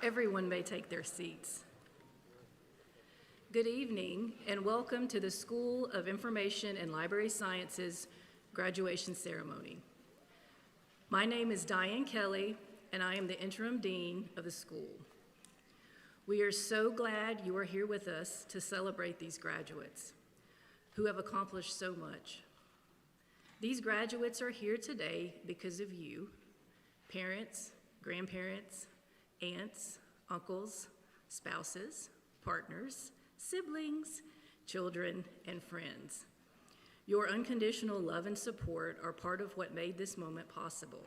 Everyone may take their seats. Good evening and welcome to the School of Information and Library Sciences graduation ceremony. My name is Diane Kelly and I am the interim dean of the school. We are so glad you are here with us to celebrate these graduates who have accomplished so much. These graduates are here today because of you, parents, grandparents, aunts, uncles, spouses, partners, siblings, children, and friends. Your unconditional love and support are part of what made this moment possible.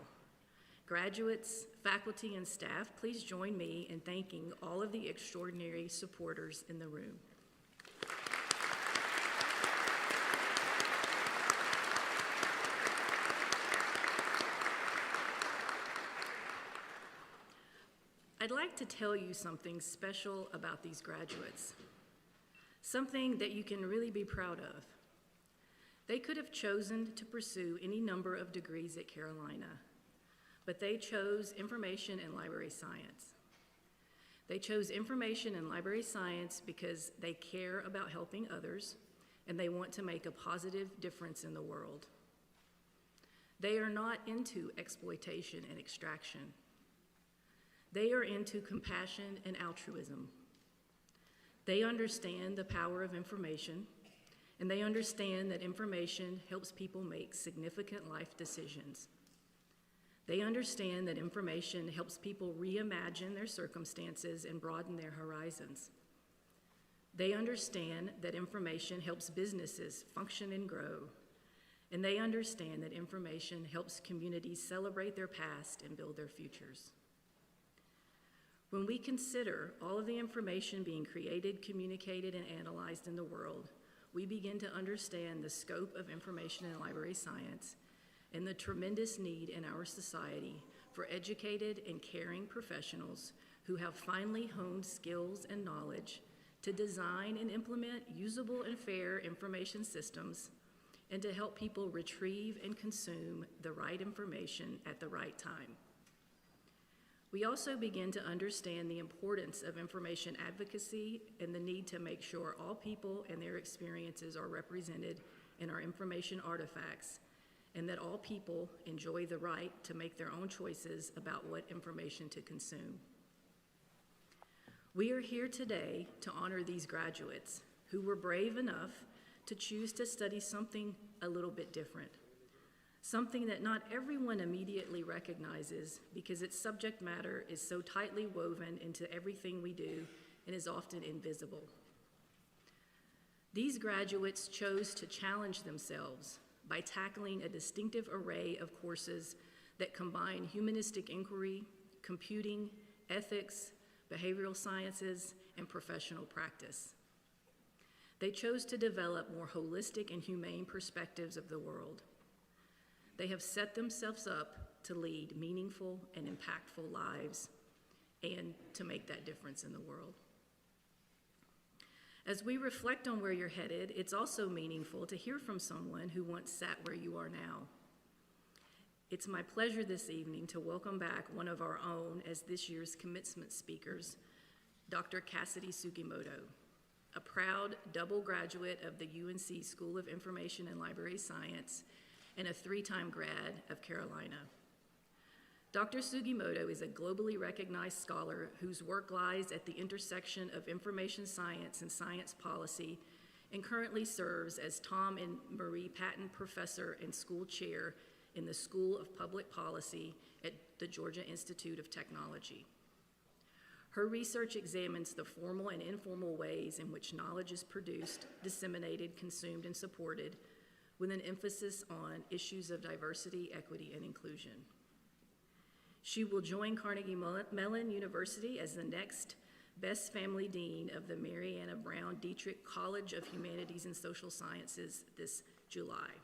Graduates, faculty, and staff, please join me in thanking all of the extraordinary supporters in the room. I'd like to tell you something special about these graduates, something that you can really be proud of. They could have chosen to pursue any number of degrees at Carolina, but they chose information and library science. They chose information and library science because they care about helping others and they want to make a positive difference in the world. They are not into exploitation and extraction. They are into compassion and altruism. They understand the power of information, and they understand that information helps people make significant life decisions. They understand that information helps people reimagine their circumstances and broaden their horizons. They understand that information helps businesses function and grow, and they understand that information helps communities celebrate their past and build their futures. When we consider all of the information being created, communicated, and analyzed in the world, we begin to understand the scope of information and library science and the tremendous need in our society for educated and caring professionals who have finally honed skills and knowledge to design and implement usable and fair information systems and to help people retrieve and consume the right information at the right time. We also begin to understand the importance of information advocacy and the need to make sure all people and their experiences are represented in our information artifacts, and that all people enjoy the right to make their own choices about what information to consume. We are here today to honor these graduates who were brave enough to choose to study something a little bit different. Something that not everyone immediately recognizes because its subject matter is so tightly woven into everything we do and is often invisible. These graduates chose to challenge themselves by tackling a distinctive array of courses that combine humanistic inquiry, computing, ethics, behavioral sciences, and professional practice. They chose to develop more holistic and humane perspectives of the world. They have set themselves up to lead meaningful and impactful lives and to make that difference in the world. As we reflect on where you're headed, it's also meaningful to hear from someone who once sat where you are now. It's my pleasure this evening to welcome back one of our own as this year's commencement speakers, Dr. Cassidy Sugimoto, a proud double graduate of the UNC School of Information and Library Science and a 3-time grad of Carolina. Dr. Sugimoto is a globally recognized scholar whose work lies at the intersection of information science and science policy and currently serves as Tom and Marie Patton Professor and School Chair in the School of Public Policy at the Georgia Institute of Technology. Her research examines the formal and informal ways in which knowledge is produced, disseminated, consumed, and supported, with an emphasis on issues of diversity, equity, and inclusion. She will join Carnegie Mellon University as the next Best Family Dean of the Mariana Brown Dietrich College of Humanities and Social Sciences this July.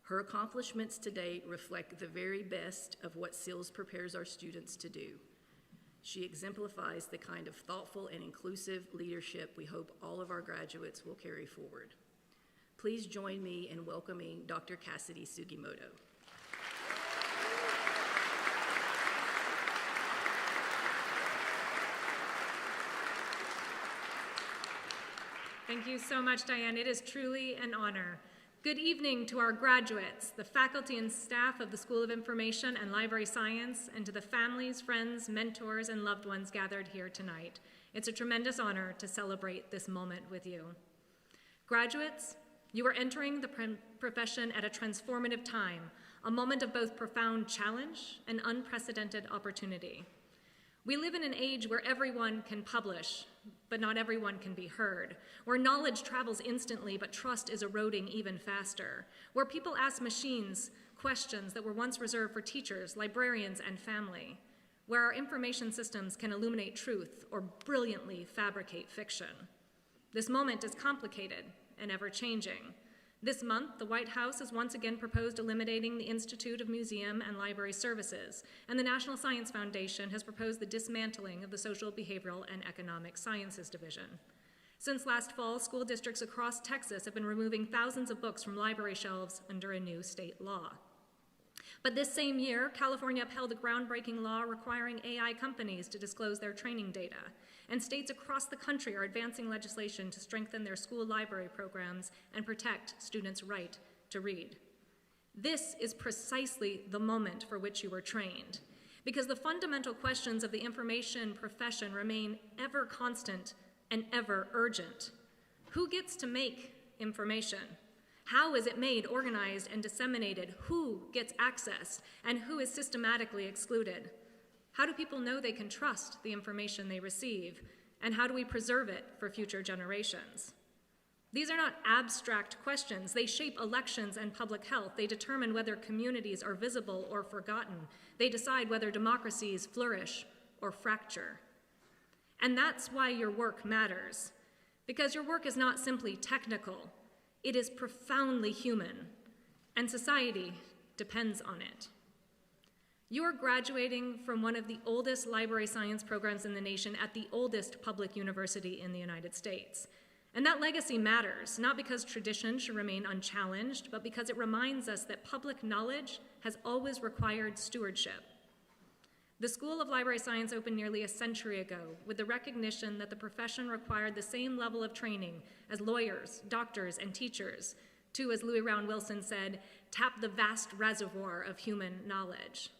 Her accomplishments to date reflect the very best of what SILS prepares our students to do. She exemplifies the kind of thoughtful and inclusive leadership we hope all of our graduates will carry forward. Please join me in welcoming Dr. Cassidy Sugimoto. Thank you so much, Diane. It is truly an honor. Good evening to our graduates, the faculty and staff of the School of Information and Library Science, and to the families, friends, mentors, and loved ones gathered here tonight. It's a tremendous honor to celebrate this moment with you. Graduates, you are entering the profession at a transformative time, a moment of both profound challenge and unprecedented opportunity. We live in an age where everyone can publish, but not everyone can be heard, where knowledge travels instantly, but trust is eroding even faster, where people ask machines questions that were once reserved for teachers, librarians, and family, where our information systems can illuminate truth or brilliantly fabricate fiction. This moment is complicated and ever-changing. This month, the White House has once again proposed eliminating the Institute of Museum and Library Services, and the National Science Foundation has proposed the dismantling of the Social, Behavioral, and Economic Sciences Division. Since last fall, school districts across Texas have been removing thousands of books from library shelves under a new state law. But this same year, California upheld a groundbreaking law requiring AI companies to disclose their training data, and states across the country are advancing legislation to strengthen their school library programs and protect students' right to read. This is precisely the moment for which you were trained, because the fundamental questions of the information profession remain ever constant and ever urgent. Who gets to make information? How is it made, organized, and disseminated? Who gets access, and who is systematically excluded? How do people know they can trust the information they receive? And how do we preserve it for future generations? These are not abstract questions. They shape elections and public health. They determine whether communities are visible or forgotten. They decide whether democracies flourish or fracture. And that's why your work matters, because your work is not simply technical. It is profoundly human, and society depends on it. You are graduating from one of the oldest library science programs in the nation at the oldest public university in the United States. And that legacy matters, not because tradition should remain unchallenged, but because it reminds us that public knowledge has always required stewardship. The School of Library Science opened nearly a century ago with the recognition that the profession required the same level of training as lawyers, doctors, and teachers to, as Louis Round Wilson said, tap the vast reservoir of human knowledge.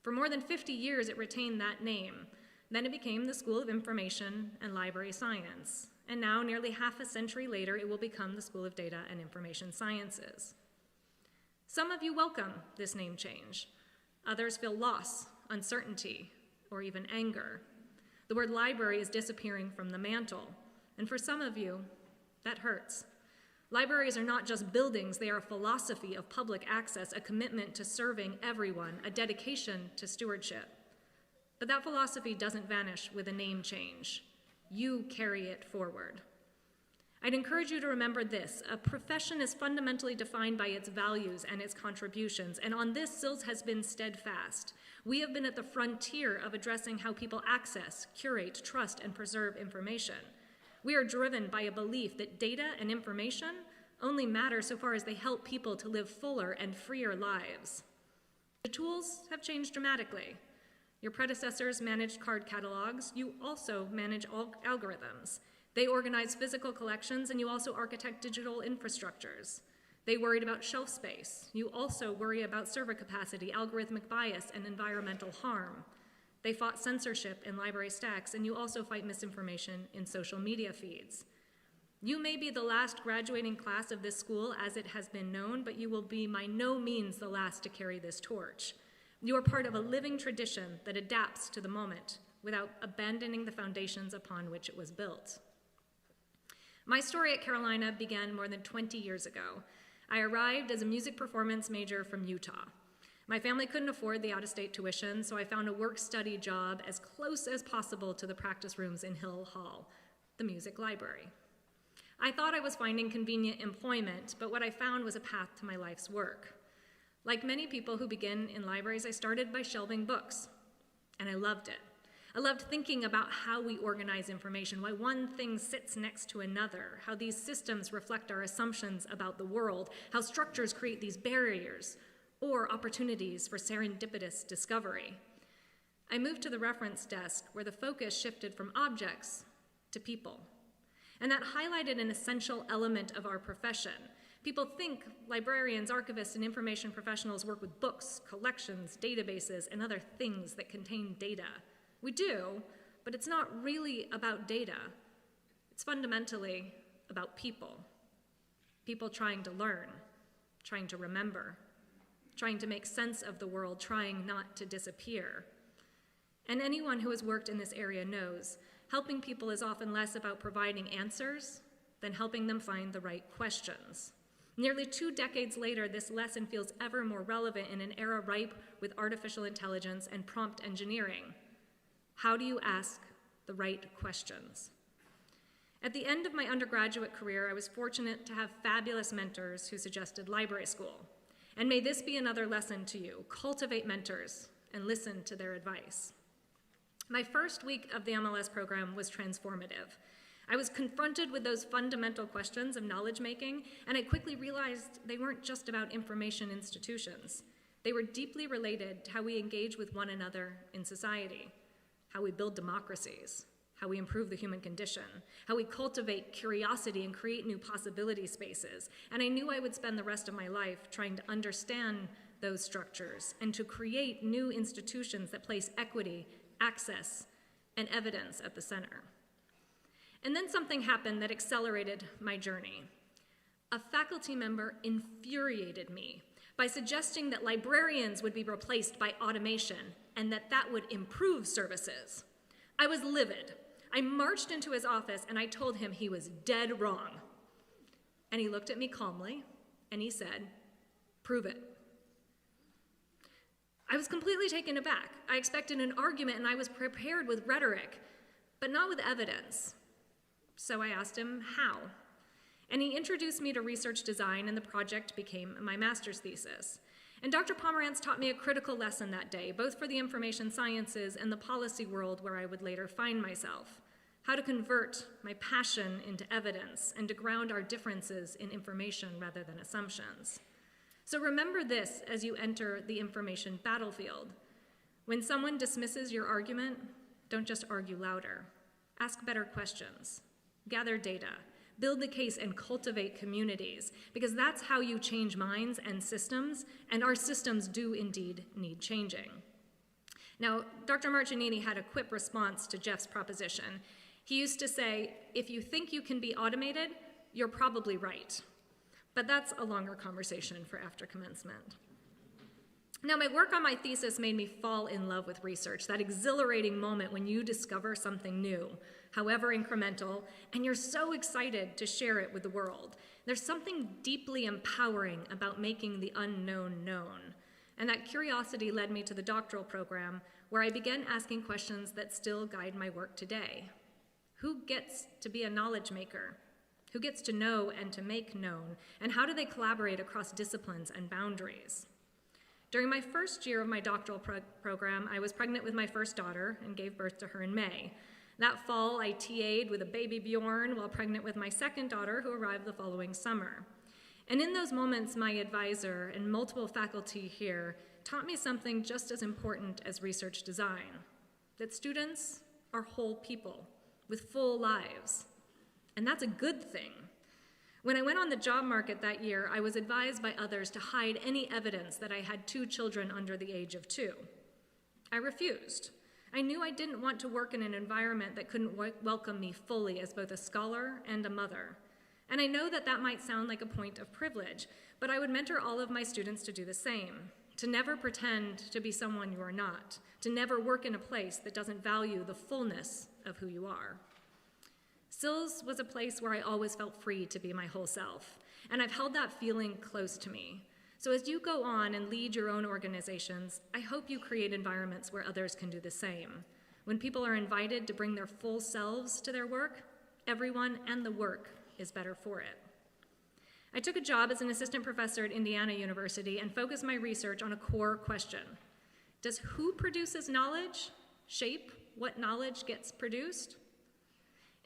For more than 50 years, it retained that name. Then it became the School of Information and Library Science. And now, nearly half a century later, it will become the School of Data and Information Sciences. Some of you welcome this name change. Others feel loss, uncertainty, or even anger. The word library is disappearing from the mantle, and for some of you, that hurts. Libraries are not just buildings, they are a philosophy of public access, a commitment to serving everyone, a dedication to stewardship. But that philosophy doesn't vanish with a name change. You carry it forward. I'd encourage you to remember this: a profession is fundamentally defined by its values and its contributions, and on this, SILS has been steadfast. We have been at the frontier of addressing how people access, curate, trust, and preserve information. We are driven by a belief that data and information only matter so far as they help people to live fuller and freer lives. The tools have changed dramatically. Your predecessors managed card catalogs. You also manage algorithms. They organize physical collections, and you also architect digital infrastructures. They worried about shelf space. You also worry about server capacity, algorithmic bias, and environmental harm. They fought censorship in library stacks, and you also fight misinformation in social media feeds. You may be the last graduating class of this school as it has been known, but you will be by no means the last to carry this torch. You are part of a living tradition that adapts to the moment without abandoning the foundations upon which it was built. My story at Carolina began more than 20 years ago. I arrived as a music performance major from Utah. My family couldn't afford the out-of-state tuition, so I found a work-study job as close as possible to the practice rooms in Hill Hall, the music library. I thought I was finding convenient employment, but what I found was a path to my life's work. Like many people who begin in libraries, I started by shelving books, and I loved it. I loved thinking about how we organize information, why one thing sits next to another, how these systems reflect our assumptions about the world, how structures create these barriers or opportunities for serendipitous discovery. I moved to the reference desk where the focus shifted from objects to people. And that highlighted an essential element of our profession. People think librarians, archivists, and information professionals work with books, collections, databases, and other things that contain data. We do, but it's not really about data. It's fundamentally about people. People trying to learn, trying to remember, trying to make sense of the world, trying not to disappear. And anyone who has worked in this area knows helping people is often less about providing answers than helping them find the right questions. Nearly 2 decades later, this lesson feels ever more relevant in an era ripe with artificial intelligence and prompt engineering. How do you ask the right questions? At the end of my undergraduate career, I was fortunate to have fabulous mentors who suggested library school. And may this be another lesson to you. Cultivate mentors and listen to their advice. My first week of the MLS program was transformative. I was confronted with those fundamental questions of knowledge making, and I quickly realized they weren't just about information institutions. They were deeply related to how we engage with one another in society, how we build democracies, how we improve the human condition, how we cultivate curiosity and create new possibility spaces. And I knew I would spend the rest of my life trying to understand those structures and to create new institutions that place equity, access, and evidence at the center. And then something happened that accelerated my journey. A faculty member infuriated me by suggesting that librarians would be replaced by automation and that would improve services. I was livid. I marched into his office and I told him he was dead wrong. And he looked at me calmly and he said, "Prove it." I was completely taken aback. I expected an argument and I was prepared with rhetoric, but not with evidence. So I asked him how. And he introduced me to research design, and the project became my master's thesis. And Dr. Pomerantz taught me a critical lesson that day, both for the information sciences and the policy world where I would later find myself. How to convert my passion into evidence and to ground our differences in information rather than assumptions. So remember this as you enter the information battlefield. When someone dismisses your argument, don't just argue louder. Ask better questions. Gather data. Build the case and cultivate communities, because that's how you change minds and our systems do indeed need changing. Now, Dr. Marcinini had a quip response to Jeff's proposition. He used to say, if you think you can be automated, you're probably right. But that's a longer conversation for after commencement. Now, my work on my thesis made me fall in love with research, that exhilarating moment when you discover something new, however incremental, and you're so excited to share it with the world. There's something deeply empowering about making the unknown known. And that curiosity led me to the doctoral program, where I began asking questions that still guide my work today. Who gets to be a knowledge maker? Who gets to know and to make known? And how do they collaborate across disciplines and boundaries? During my first year of my doctoral program, I was pregnant with my first daughter and gave birth to her in May. That fall, I TA'd with a baby Bjorn while pregnant with my second daughter, who arrived the following summer. And in those moments, my advisor and multiple faculty here taught me something just as important as research design, that students are whole people with full lives. And that's a good thing. When I went on the job market that year, I was advised by others to hide any evidence that I had 2 children under the age of 2. I refused. I knew I didn't want to work in an environment that couldn't welcome me fully as both a scholar and a mother. And I know that that might sound like a point of privilege, but I would mentor all of my students to do the same, to never pretend to be someone you are not, to never work in a place that doesn't value the fullness of who you are. Sills was a place where I always felt free to be my whole self, and I've held that feeling close to me. So as you go on and lead your own organizations, I hope you create environments where others can do the same. When people are invited to bring their full selves to their work, everyone and the work is better for it. I took a job as an assistant professor at Indiana University and focused my research on a core question. Does who produces knowledge shape what knowledge gets produced?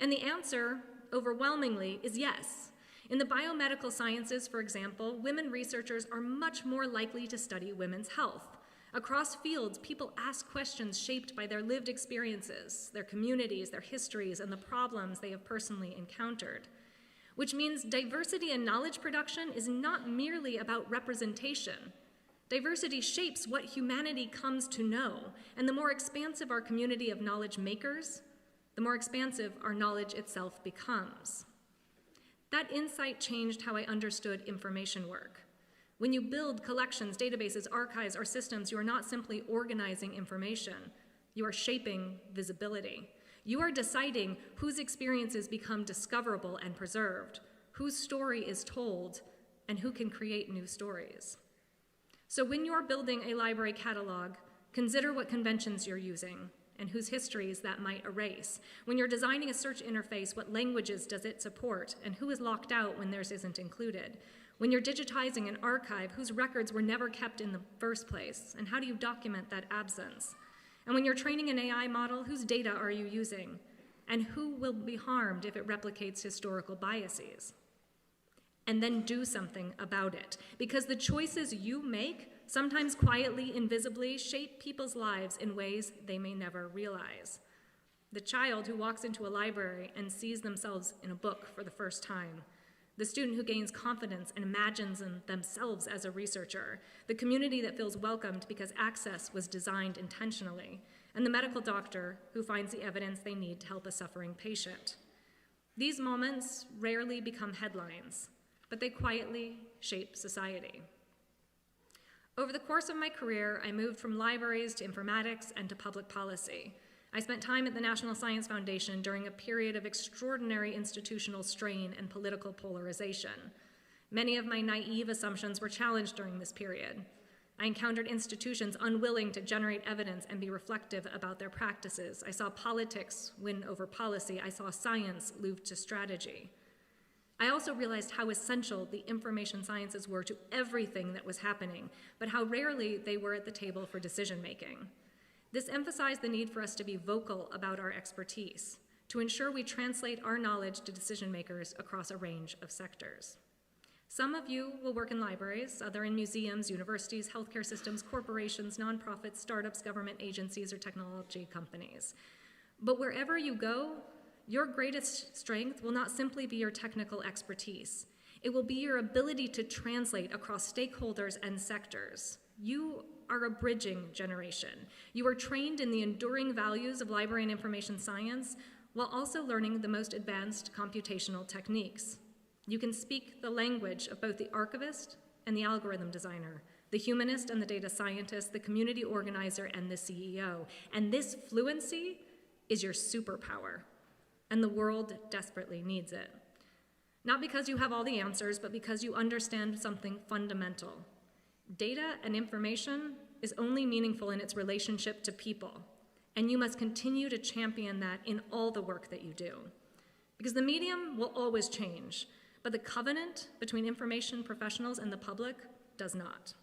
And the answer, overwhelmingly, is yes. In the biomedical sciences, for example, women researchers are much more likely to study women's health. Across fields, people ask questions shaped by their lived experiences, their communities, their histories, and the problems they have personally encountered. Which means diversity in knowledge production is not merely about representation. Diversity shapes what humanity comes to know, and the more expansive our community of knowledge makers, the more expansive our knowledge itself becomes. That insight changed how I understood information work. When you build collections, databases, archives, or systems, you are not simply organizing information, you are shaping visibility. You are deciding whose experiences become discoverable and preserved, whose story is told, and who can create new stories. So when you're building a library catalog, consider what conventions you're using and whose histories that might erase. When you're designing a search interface, what languages does it support and who is locked out when theirs isn't included? When you're digitizing an archive, whose records were never kept in the first place, and how do you document that absence? And when you're training an AI model, whose data are you using? And who will be harmed if it replicates historical biases? And then do something about it, because the choices you make, sometimes quietly, invisibly, shape people's lives in ways they may never realize. The child who walks into a library and sees themselves in a book for the first time, the student who gains confidence and imagines themselves as a researcher, the community that feels welcomed because access was designed intentionally, and the medical doctor who finds the evidence they need to help a suffering patient. These moments rarely become headlines, but they quietly shape society. Over the course of my career, I moved from libraries to informatics and to public policy. I spent time at the National Science Foundation during a period of extraordinary institutional strain and political polarization. Many of my naive assumptions were challenged during this period. I encountered institutions unwilling to generate evidence and be reflective about their practices. I saw politics win over policy. I saw science move to strategy. I also realized how essential the information sciences were to everything that was happening, but how rarely they were at the table for decision-making. This emphasized the need for us to be vocal about our expertise, to ensure we translate our knowledge to decision makers across a range of sectors. Some of you will work in libraries, others in museums, universities, healthcare systems, corporations, nonprofits, startups, government agencies, or technology companies. But wherever you go, your greatest strength will not simply be your technical expertise. It will be your ability to translate across stakeholders and sectors. You are a bridging generation. You are trained in the enduring values of library and information science while also learning the most advanced computational techniques. You can speak the language of both the archivist and the algorithm designer, the humanist and the data scientist, the community organizer and the CEO. And this fluency is your superpower, and the world desperately needs it. Not because you have all the answers, but because you understand something fundamental. Data and information is only meaningful in its relationship to people, and you must continue to champion that in all the work that you do. Because the medium will always change, but the covenant between information professionals and the public does not.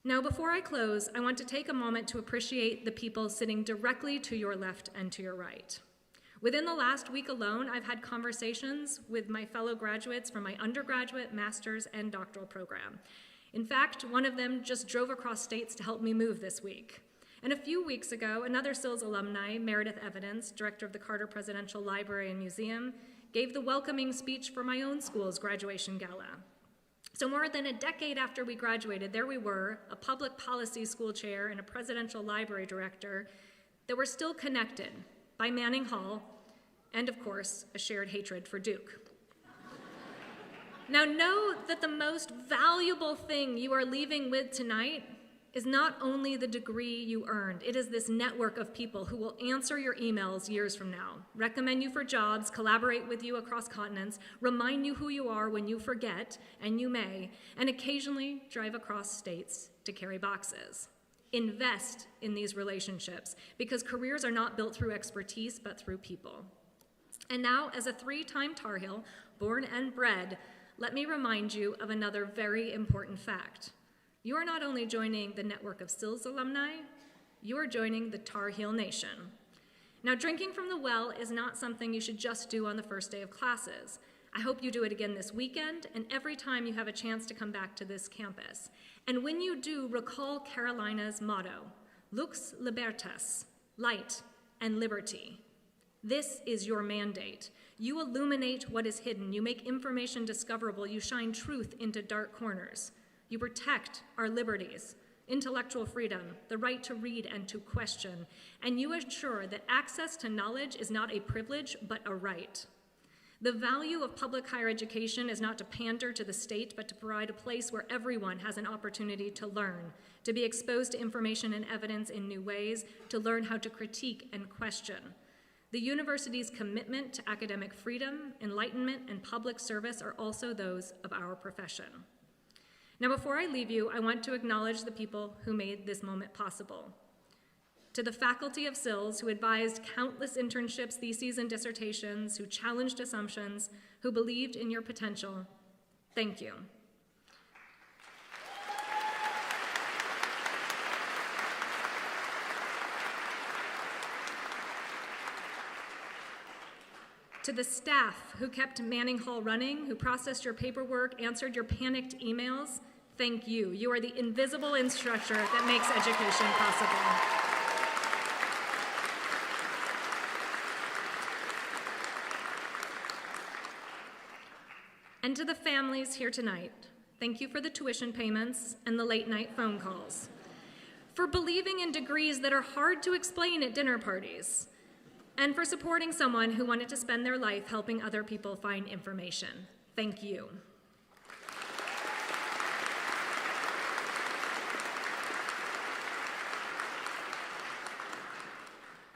Now, before I close, I want to take a moment to appreciate the people sitting directly to your left and to your right. Within the last week alone, I've had conversations with my fellow graduates from my undergraduate, master's, and doctoral program. In fact, one of them just drove across states to help me move this week. And a few weeks ago, another SILS alumni, Meredith Evidence, director of the Carter Presidential Library and Museum, gave the welcoming speech for my own school's graduation gala. So more than a decade after we graduated, there we were, a public policy school chair and a presidential library director that were still connected by Manning Hall and, of course, a shared hatred for Duke. Now know that the most valuable thing you are leaving with tonight is not only the degree you earned, it is this network of people who will answer your emails years from now, recommend you for jobs, collaborate with you across continents, remind you who you are when you forget, and you may, and occasionally drive across states to carry boxes. Invest in these relationships, because careers are not built through expertise, but through people. And now, as a 3-time Tar Heel, born and bred, let me remind you of another very important fact. You are not only joining the network of SILS alumni, you are joining the Tar Heel Nation. Now, drinking from the well is not something you should just do on the first day of classes. I hope you do it again this weekend and every time you have a chance to come back to this campus. And when you do, recall Carolina's motto, Lux Libertas, light and liberty. This is your mandate. You illuminate what is hidden. You make information discoverable. You shine truth into dark corners. You protect our liberties, intellectual freedom, the right to read and to question, and you assure that access to knowledge is not a privilege, but a right. The value of public higher education is not to pander to the state, but to provide a place where everyone has an opportunity to learn, to be exposed to information and evidence in new ways, to learn how to critique and question. The university's commitment to academic freedom, enlightenment, and public service are also those of our profession. Now, before I leave you, I want to acknowledge the people who made this moment possible. To the faculty of SILS who advised countless internships, theses, and dissertations, who challenged assumptions, who believed in your potential, thank you. To the staff who kept Manning Hall running, who processed your paperwork, answered your panicked emails, thank you. You are the invisible infrastructure that makes education possible. And to the families here tonight, thank you for the tuition payments and the late night phone calls, for believing in degrees that are hard to explain at dinner parties, and for supporting someone who wanted to spend their life helping other people find information. Thank you.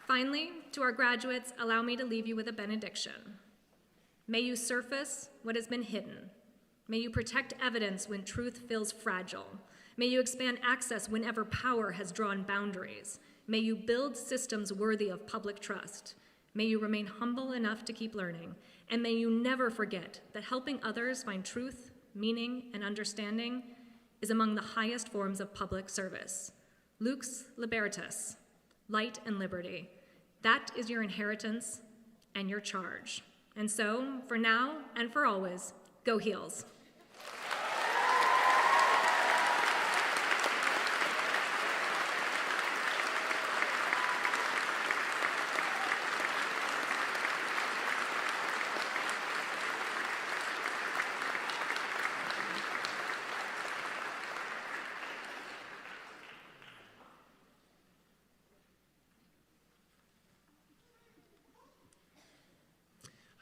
Finally, to our graduates, allow me to leave you with a benediction. May you surface what has been hidden. May you protect evidence when truth feels fragile. May you expand access whenever power has drawn boundaries. May you build systems worthy of public trust. May you remain humble enough to keep learning. And may you never forget that helping others find truth, meaning, and understanding is among the highest forms of public service. Lux Libertas, light and liberty. That is your inheritance and your charge. And so, for now and for always, go Heels.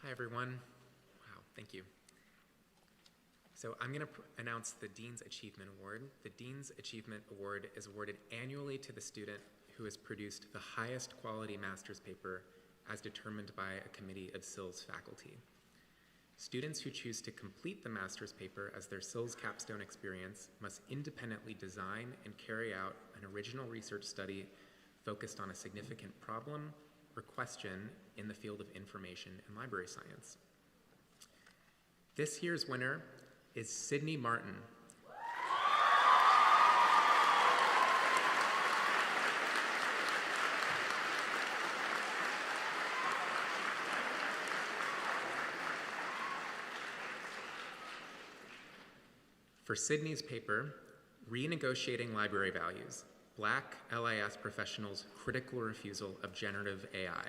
Hi, everyone. Wow, thank you. So I'm going to announce the Dean's Achievement Award. The Dean's Achievement Award is awarded annually to the student who has produced the highest quality master's paper as determined by a committee of SILS faculty. Students who choose to complete the master's paper as their SILS capstone experience must independently design and carry out an original research study focused on a significant problem or question in the field of information and library science. This year's winner is Sydney Martin. For Sydney's paper, Renegotiating Library Values, Black LIS Professionals' Critical Refusal of Generative AI.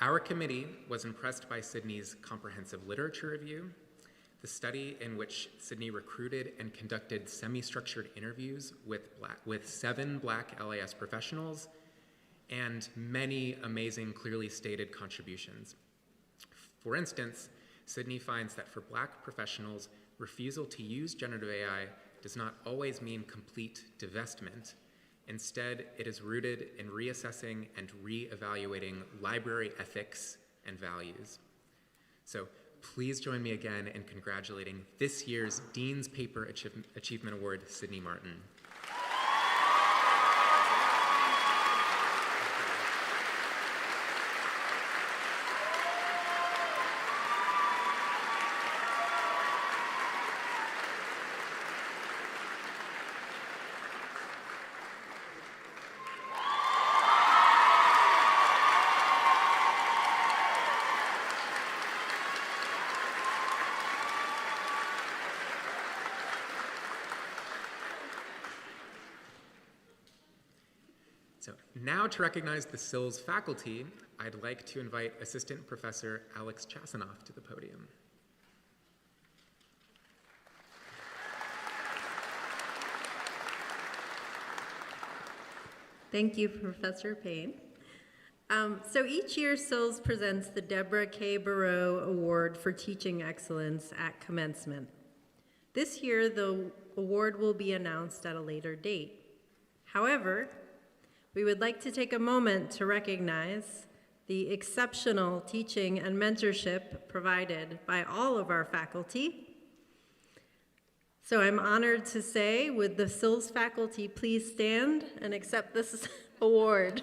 Our committee was impressed by Sydney's comprehensive literature review, the study in which Sydney recruited and conducted semi-structured interviews with 7 Black LIS professionals, and many amazing, clearly stated contributions. For instance, Sydney finds that for Black professionals, refusal to use generative AI does not always mean complete divestment. Instead, it is rooted in reassessing and re-evaluating library ethics and values. So please join me again in congratulating this year's Dean's Paper Achievement Award, Sydney Martin. So now to recognize the SILS faculty, I'd like to invite Assistant Professor Alex Chasanoff to the podium. Thank you, Professor Payne. So each year, SILS presents the Deborah K. Barrow Award for Teaching Excellence at Commencement. This year, the award will be announced at a later date. However, we would like to take a moment to recognize the exceptional teaching and mentorship provided by all of our faculty. So I'm honored to say, would the SILS faculty please stand and accept this award?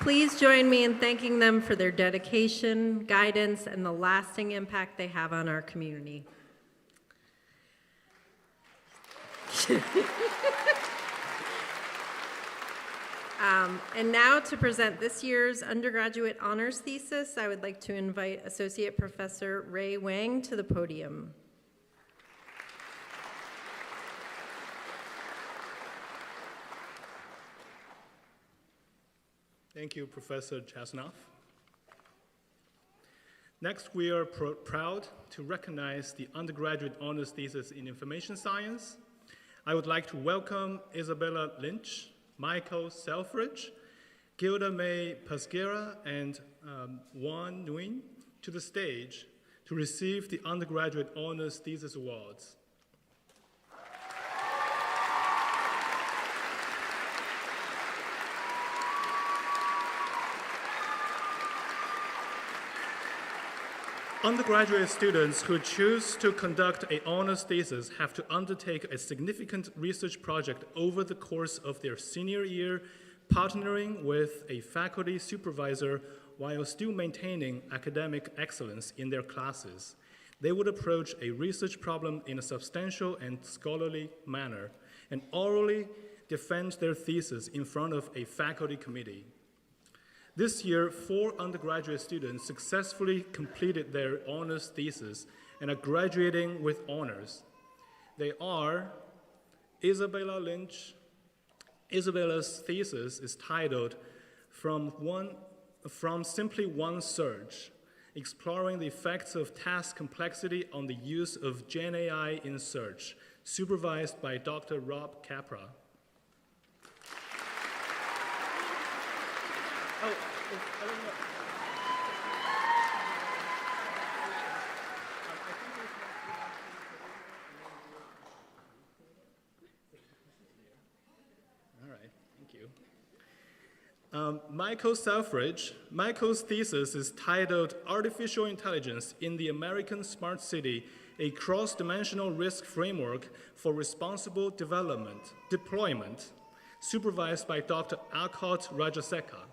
Please join me in thanking them for their dedication, guidance, and the lasting impact they have on our community. And now to present this year's undergraduate honors thesis, I would like to invite Associate Professor Ray Wang to the podium. Thank you, Professor Chasanoff. Next, we are proud to recognize the undergraduate honors thesis in information science. I would like to welcome Isabella Lynch, Michael Selfridge, Gilda May Pasquera, and Juan Nguyen to the stage to receive the undergraduate honors thesis awards. Undergraduate students who choose to conduct an honors thesis have to undertake a significant research project over the course of their senior year, partnering with a faculty supervisor while still maintaining academic excellence in their classes. They would approach a research problem in a substantial and scholarly manner and orally defend their thesis in front of a faculty committee. This year, 4 undergraduate students successfully completed their honors thesis and are graduating with honors. They are Isabella Lynch. Isabella's thesis is titled From Simply One Search, Exploring the Effects of Task Complexity on the Use of Gen AI in Search, supervised by Dr. Rob Capra. All right, thank you. Michael Selfridge. Michael's thesis is titled Artificial Intelligence in the American Smart City, a cross-dimensional risk framework for responsible deployment, supervised by Dr. Alcott Rajaseka.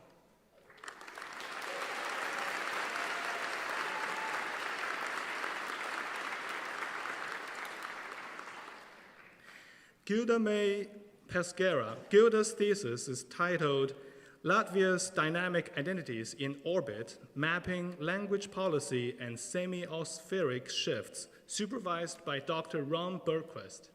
Gilda May Pasquera. Gilda's thesis is titled Latvia's Dynamic Identities in Orbit, Mapping Language Policy and Semi-Ospheric Shifts, supervised by Dr. Ron Bergquist.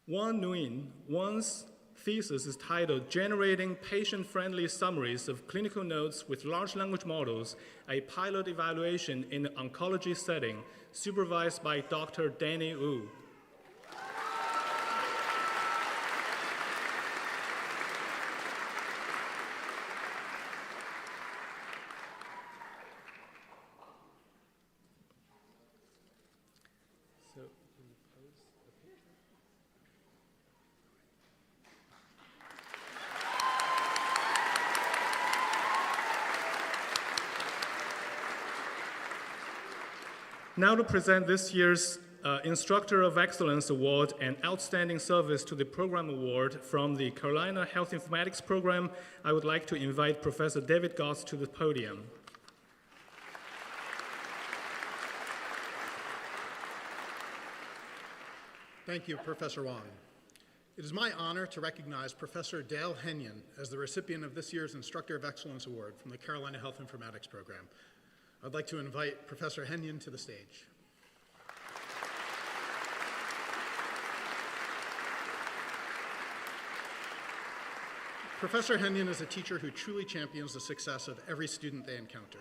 Juan Nguyen. Juan's thesis is titled Generating Patient-Friendly Summaries of Clinical Notes with Large Language Models, a Pilot Evaluation in an Oncology Setting, supervised by Dr. Danny Wu. Now to present this year's Instructor of Excellence Award and Outstanding Service to the Program Award from the Carolina Health Informatics Program, I would like to invite Professor David Goss to the podium. Thank you, Professor Wong. It is my honor to recognize Professor Dale Henyon as the recipient of this year's Instructor of Excellence Award from the Carolina Health Informatics Program. I'd like to invite Professor Henyon to the stage. Professor Henyon is a teacher who truly champions the success of every student they encounter.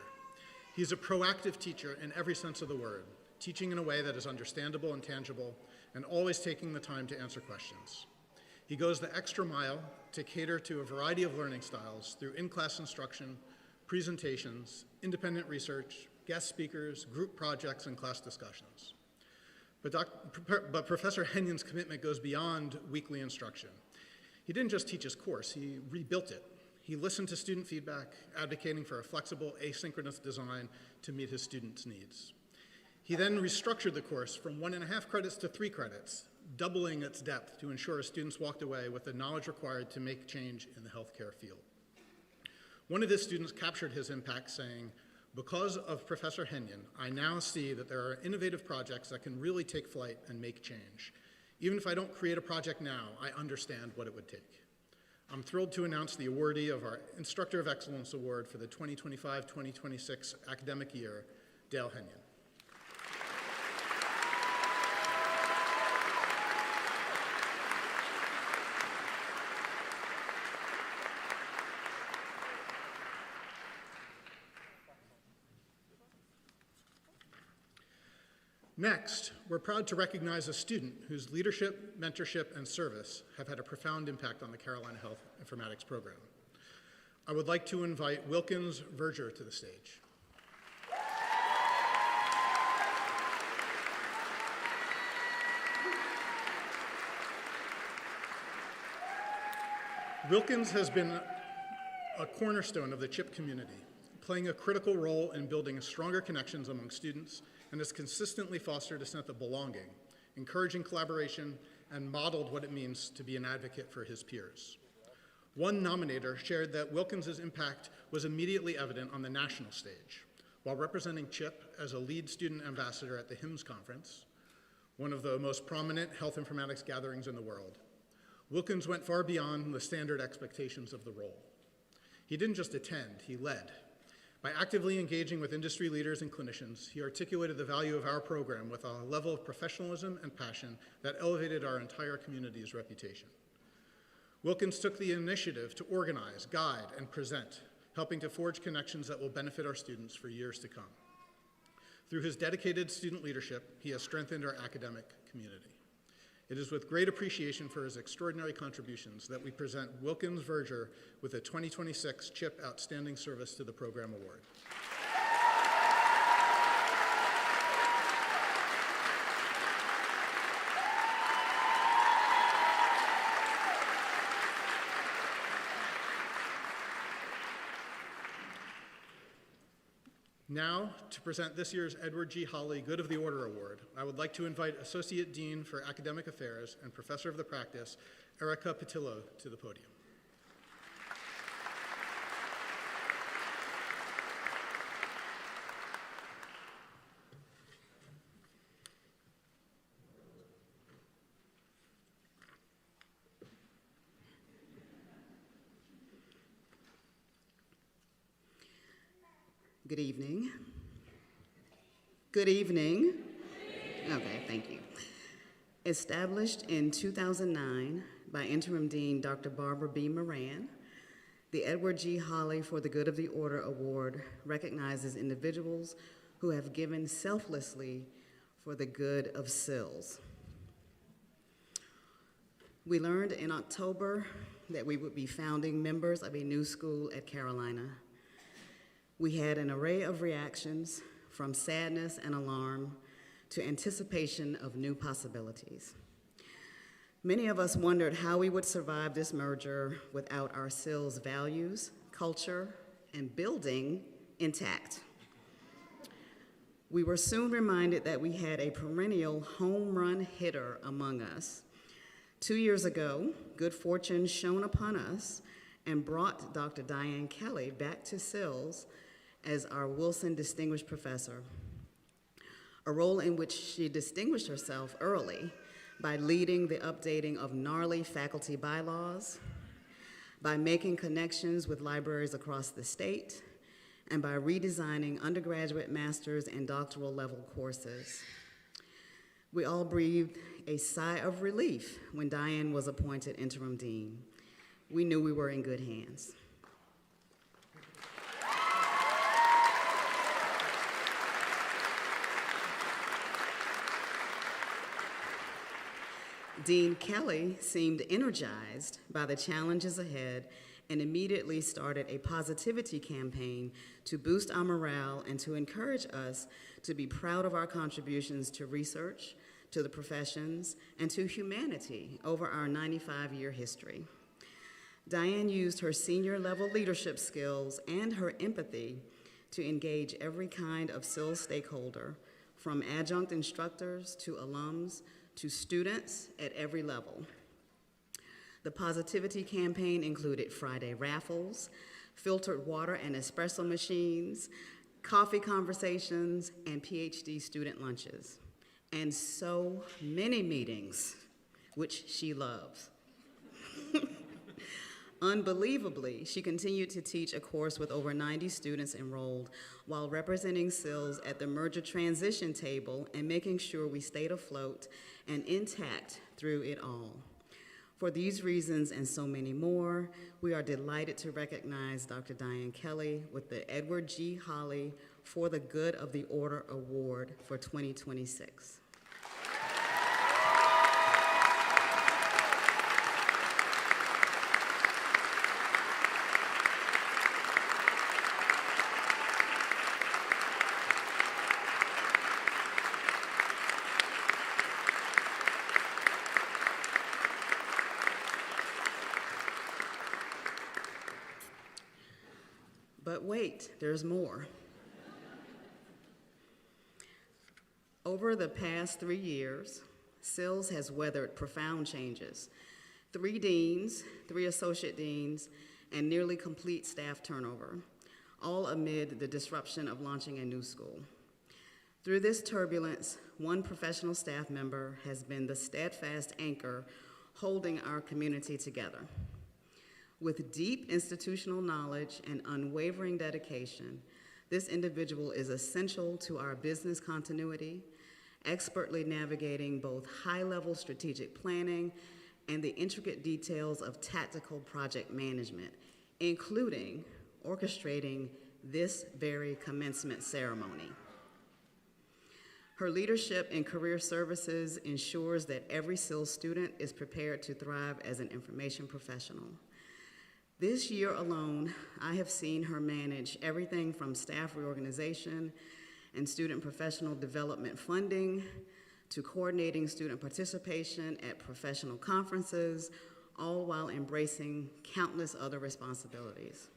He's a proactive teacher in every sense of the word, teaching in a way that is understandable and tangible, and always taking the time to answer questions. He goes the extra mile to cater to a variety of learning styles through in-class instruction, presentations, independent research, guest speakers, group projects, and class discussions. But Professor Henyon's commitment goes beyond weekly instruction. He didn't just teach his course, he rebuilt it. He listened to student feedback, advocating for a flexible, asynchronous design to meet his students' needs. He then restructured the course from 1.5 credits to 3 credits, doubling its depth to ensure students walked away with the knowledge required to make change in the healthcare field. One of his students captured his impact saying, "Because of Professor Henyon, I now see that there are innovative projects that can really take flight and make change. Even if I don't create a project now, I understand what it would take." I'm thrilled to announce the awardee of our Instructor of Excellence Award for the 2025-2026 academic year, Dale Henyon. Next, we're proud to recognize a student whose leadership, mentorship, and service have had a profound impact on the Carolina Health Informatics Program. I would like to invite Wilkins Verger to the stage. Wilkins has been a cornerstone of the CHIP community, playing a critical role in building stronger connections among students, and has consistently fostered a sense of belonging, encouraging collaboration, and modeled what it means to be an advocate for his peers. One nominator shared that Wilkins' impact was immediately evident on the national stage, while representing CHIP as a lead student ambassador at the HIMSS conference, one of the most prominent health informatics gatherings in the world. Wilkins went far beyond the standard expectations of the role. He didn't just attend, he led. By actively engaging with industry leaders and clinicians, he articulated the value of our program with a level of professionalism and passion that elevated our entire community's reputation. Wilkins took the initiative to organize, guide, and present, helping to forge connections that will benefit our students for years to come. Through his dedicated student leadership, he has strengthened our academic community. It is with great appreciation for his extraordinary contributions that we present Wilkins Verger with the 2026 CHIP Outstanding Service to the Program Award. Now, to present this year's Edward G. Holley Good of the Order Award, I would like to invite Associate Dean for Academic Affairs and Professor of the Practice, Erica Patillo, to the podium. Good evening. Good evening. Okay, thank you. Established in 2009 by Interim Dean Dr. Barbara B. Moran, the Edward G. Holley for the Good of the Order Award recognizes individuals who have given selflessly for the good of SILS. We learned in October that we would be founding members of a new school at Carolina. We had an array of reactions, from sadness and alarm to anticipation of new possibilities. Many of us wondered how we would survive this merger without our SILS values, culture, and building intact. We were soon reminded that we had a perennial home run hitter among us. 2 years ago, good fortune shone upon us and brought Dr. Diane Kelly back to SILS as our Wilson Distinguished Professor, a role in which she distinguished herself early by leading the updating of gnarly faculty bylaws, by making connections with libraries across the state, and by redesigning undergraduate, master's, and doctoral level courses. We all breathed a sigh of relief when Diane was appointed interim dean. We knew we were in good hands. Dean Kelly seemed energized by the challenges ahead and immediately started a positivity campaign to boost our morale and to encourage us to be proud of our contributions to research, to the professions, and to humanity over our 95-year history. Diane used her senior level leadership skills and her empathy to engage every kind of SIL stakeholder, from adjunct instructors to alums to students at every level. The positivity campaign included Friday raffles, filtered water and espresso machines, coffee conversations, and PhD student lunches, and so many meetings, which she loves. Unbelievably, she continued to teach a course with over 90 students enrolled while representing SILs at the merger transition table and making sure we stayed afloat and intact through it all. For these reasons and so many more, we are delighted to recognize Dr. Diane Kelly with the Edward G. Holly For the Good of the Order Award for 2026. But wait, there's more. Over the past 3 years, SILS has weathered profound changes. 3 deans, 3 associate deans, and nearly complete staff turnover, all amid the disruption of launching a new school. Through this turbulence, one professional staff member has been the steadfast anchor holding our community together. With deep institutional knowledge and unwavering dedication, this individual is essential to our business continuity, expertly navigating both high-level strategic planning and the intricate details of tactical project management, including orchestrating this very commencement ceremony. Her leadership in career services ensures that every SIL student is prepared to thrive as an information professional. This year alone, I have seen her manage everything from staff reorganization and student professional development funding to coordinating student participation at professional conferences, all while embracing countless other responsibilities.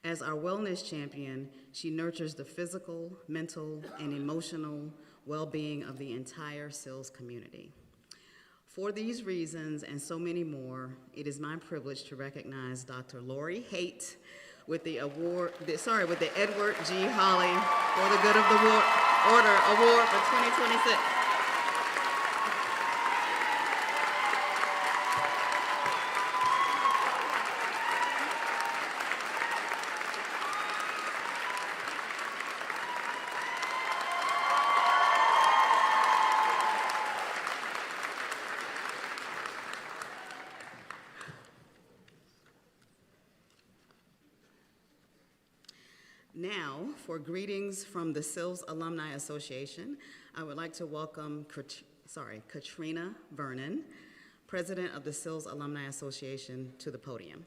As our wellness champion, she nurtures the physical, mental, and emotional well-being of the entire SILS community. For these reasons and so many more, it is my privilege to recognize Dr. Lori Haight with the Edward G. Holly For the Good of the Order Award for 2026. Now, for greetings from the SILS Alumni Association, I would like to welcome Katrina Vernon, President of the SILS Alumni Association, to the podium.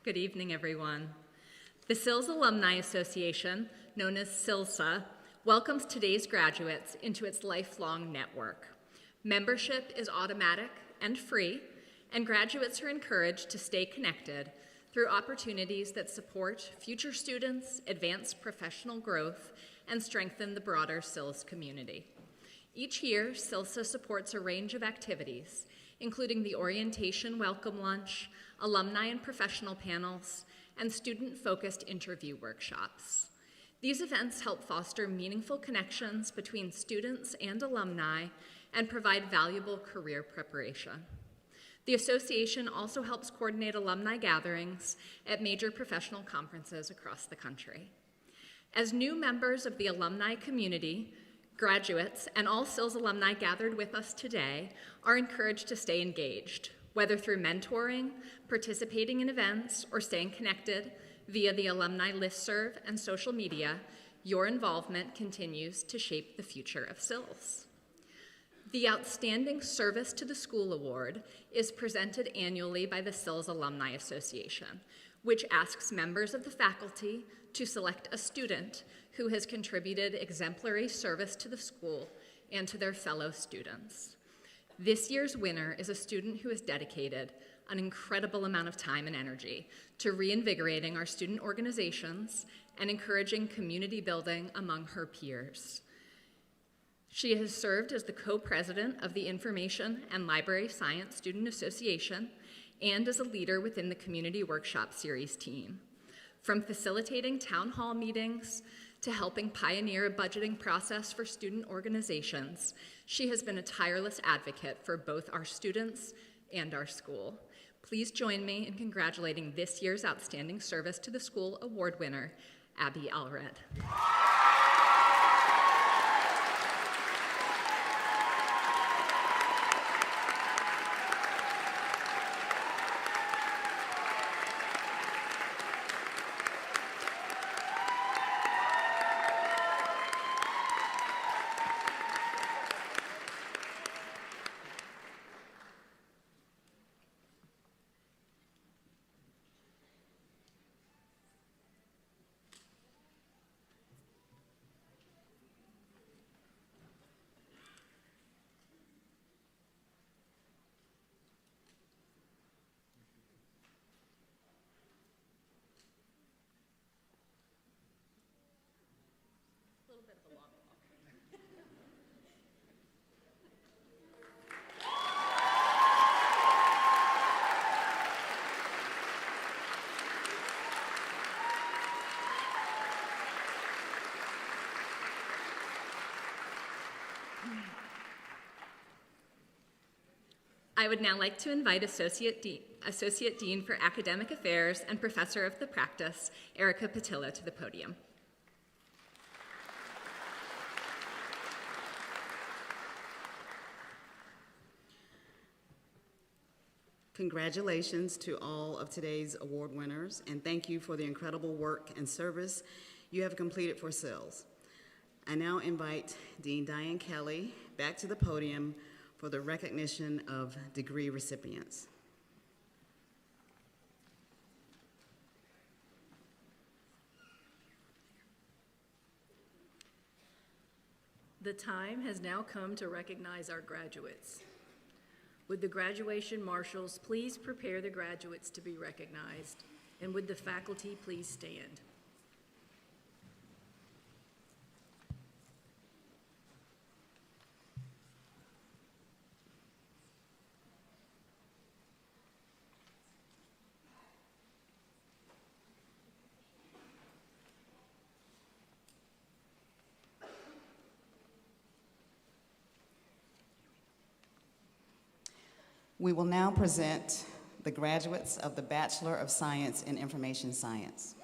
Good evening, everyone. The SILS Alumni Association, known as SILSA, welcomes today's graduates into its lifelong network. Membership is automatic and free, and graduates are encouraged to stay connected through opportunities that support future students, advance professional growth, and strengthen the broader SILS community. Each year, SILSA supports a range of activities, including the orientation welcome lunch, alumni and professional panels, and student-focused interview workshops. These events help foster meaningful connections between students and alumni and provide valuable career preparation. The association also helps coordinate alumni gatherings at major professional conferences across the country. As new members of the alumni community, graduates, and all SILS alumni gathered with us today are encouraged to stay engaged, whether through mentoring, participating in events, or staying connected via the alumni listserv and social media. Your involvement continues to shape the future of SILS. The Outstanding Service to the School Award is presented annually by the SILS Alumni Association, which asks members of the faculty to select a student who has contributed exemplary service to the school and to their fellow students. This year's winner is a student who has dedicated an incredible amount of time and energy to reinvigorating our student organizations and encouraging community building among her peers. She has served as the co-president of the Information and Library Science Student Association and as a leader within the Community Workshop Series team. From facilitating town hall meetings to helping pioneer a budgeting process for student organizations, she has been a tireless advocate for both our students and our school. Please join me in congratulating this year's Outstanding Service to the School Award winner, Abby Allred. I would now like to invite Associate Dean for Academic Affairs and Professor of the Practice, Erica Patillo, to the podium. Congratulations to all of today's award winners, and thank you for the incredible work and service you have completed for SILS. I now invite Dean Diane Kelly back to the podium for the recognition of degree recipients. The time has now come to recognize our graduates. Would the graduation marshals please prepare the graduates to be recognized, and would the faculty please stand? We will now present the graduates of the Bachelor of Science in Information Science.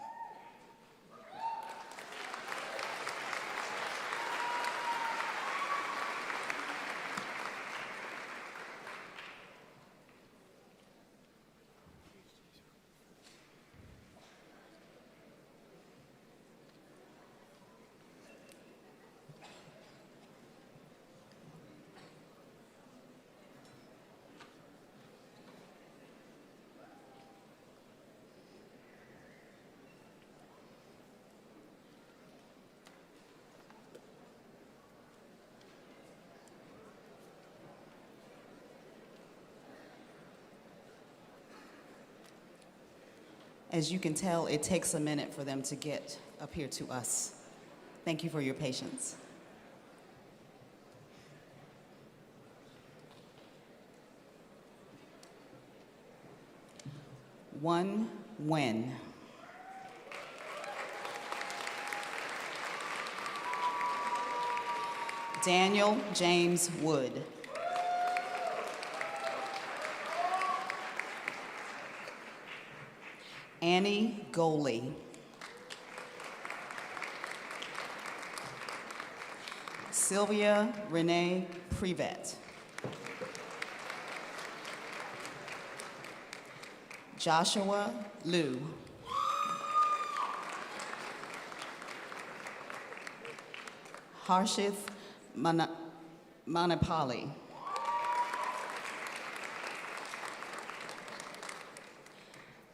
As you can tell, it takes a minute for them to get up here to us. Thank you for your patience. One win. Daniel James Wood. Annie Goley. Sylvia Renee Privet. Joshua Liu. Harshith Manipali.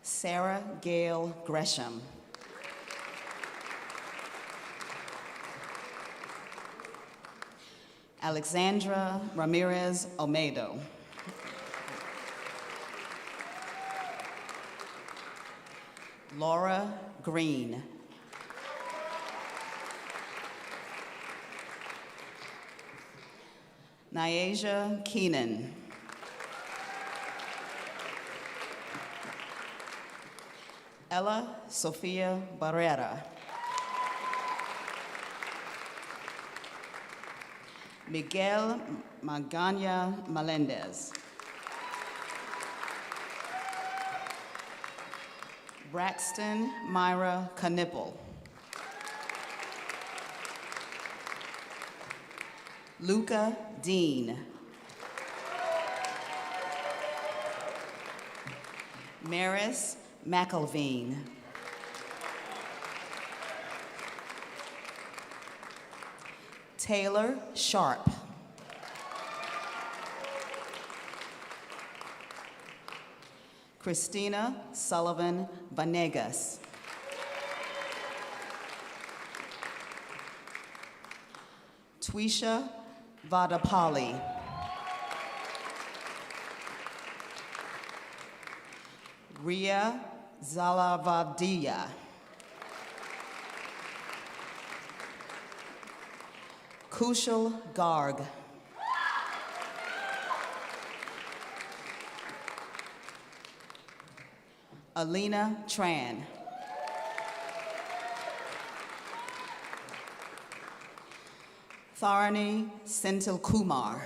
Sarah Gail Gresham. Alexandra Ramirez Olmedo. Laura Green. Nyasia Keenan. Ella Sofia Barrera. Miguel Magana Melendez. Braxton Myra Knipple. Luca Dean. Maris McElveen. Taylor Sharp. Christina Sullivan Vanegas. Twisha Vadapali. Ria Zalavadia. Kushal Garg. Alina Tran. Tharani Senthil Kumar.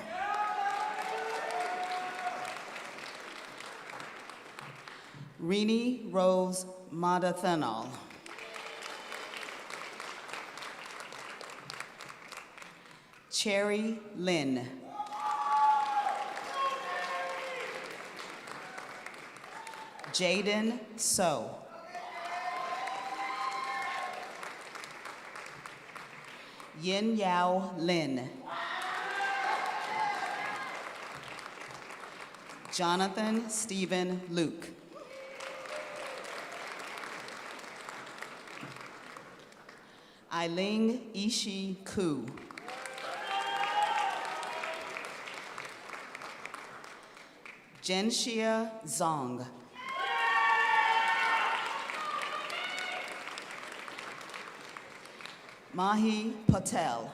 Rini Rose Madathanal. Cherry Lynn. Jaden So. Yin Yao Lin. Jonathan Stephen Luke. Eileen Ishi Ku. Jenxia Zong. Mahi Patel.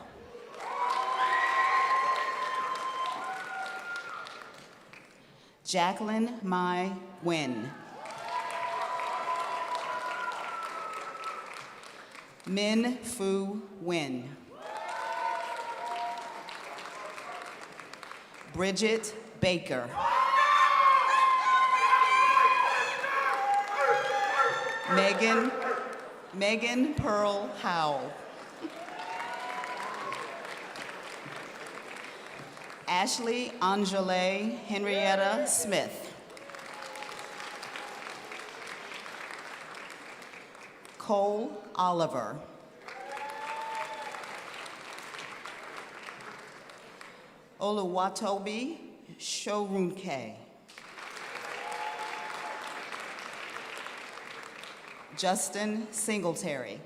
Jacqueline Mai Nguyen. Min Fu Nguyen. Bridget Baker. Megan Pearl Howell. Ashley Angele Henrietta Smith. Cole Oliver. Oluwatobi Shorunke. Justin Singletary.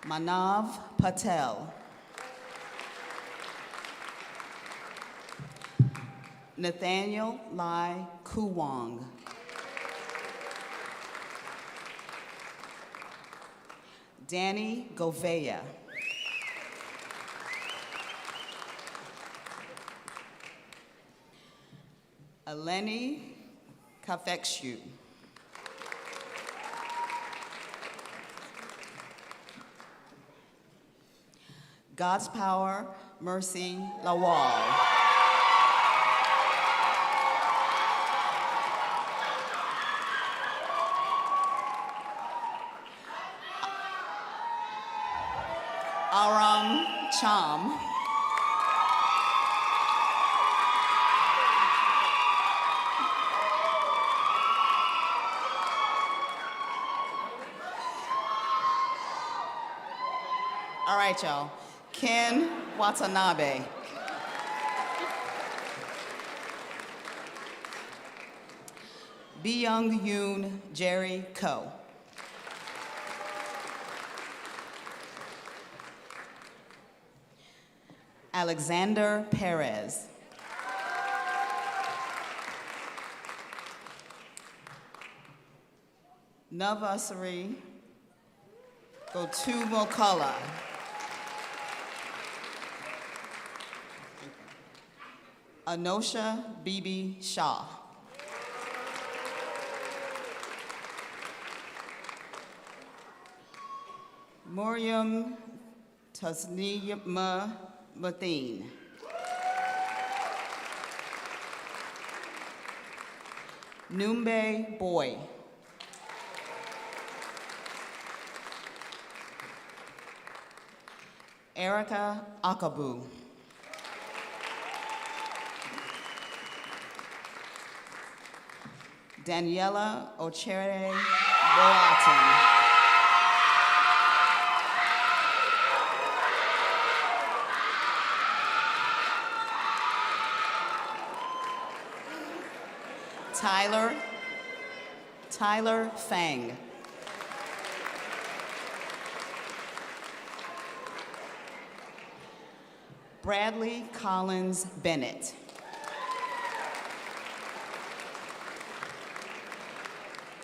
Manav Patel. Nathaniel Lai Kuwang. Danny Govea. Eleni Kafekshu. God's Power, Mercy Lawal. Aram Cham. All right, y'all. Ken Watanabe. Byung Yoon Jerry Ko. Alexander Perez. Navasari Gotumokala. Anosha Bibi Shah. Muriam Tasniyama Mateen. Numbe Boy. Erica Akabu. Daniela Ochere Boatin. Tyler Fang. Bradley Collins Bennett.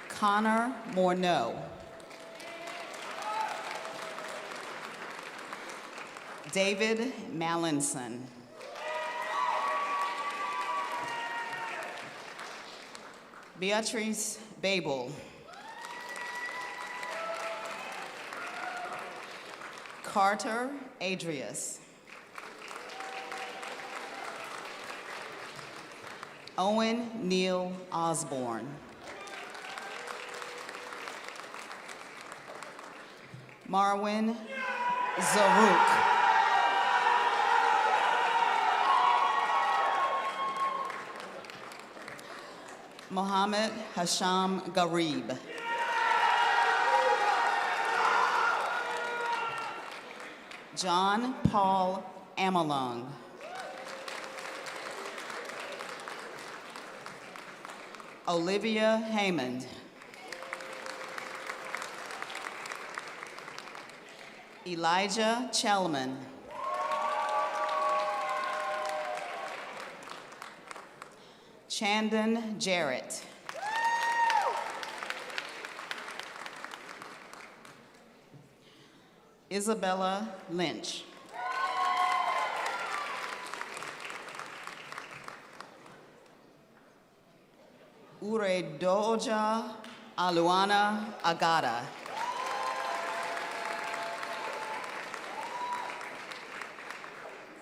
Connor Morneau. David Mallinson. Beatrice Babel. Carter Adrius. Owen Neil Osborne. Marwin Zaruk. Mohammed Hasham Garib. John Paul Amalung. Olivia Haymond. Elijah Chelman. Chandon Jarrett. Isabella Lynch. Uredoja Aluana Agata.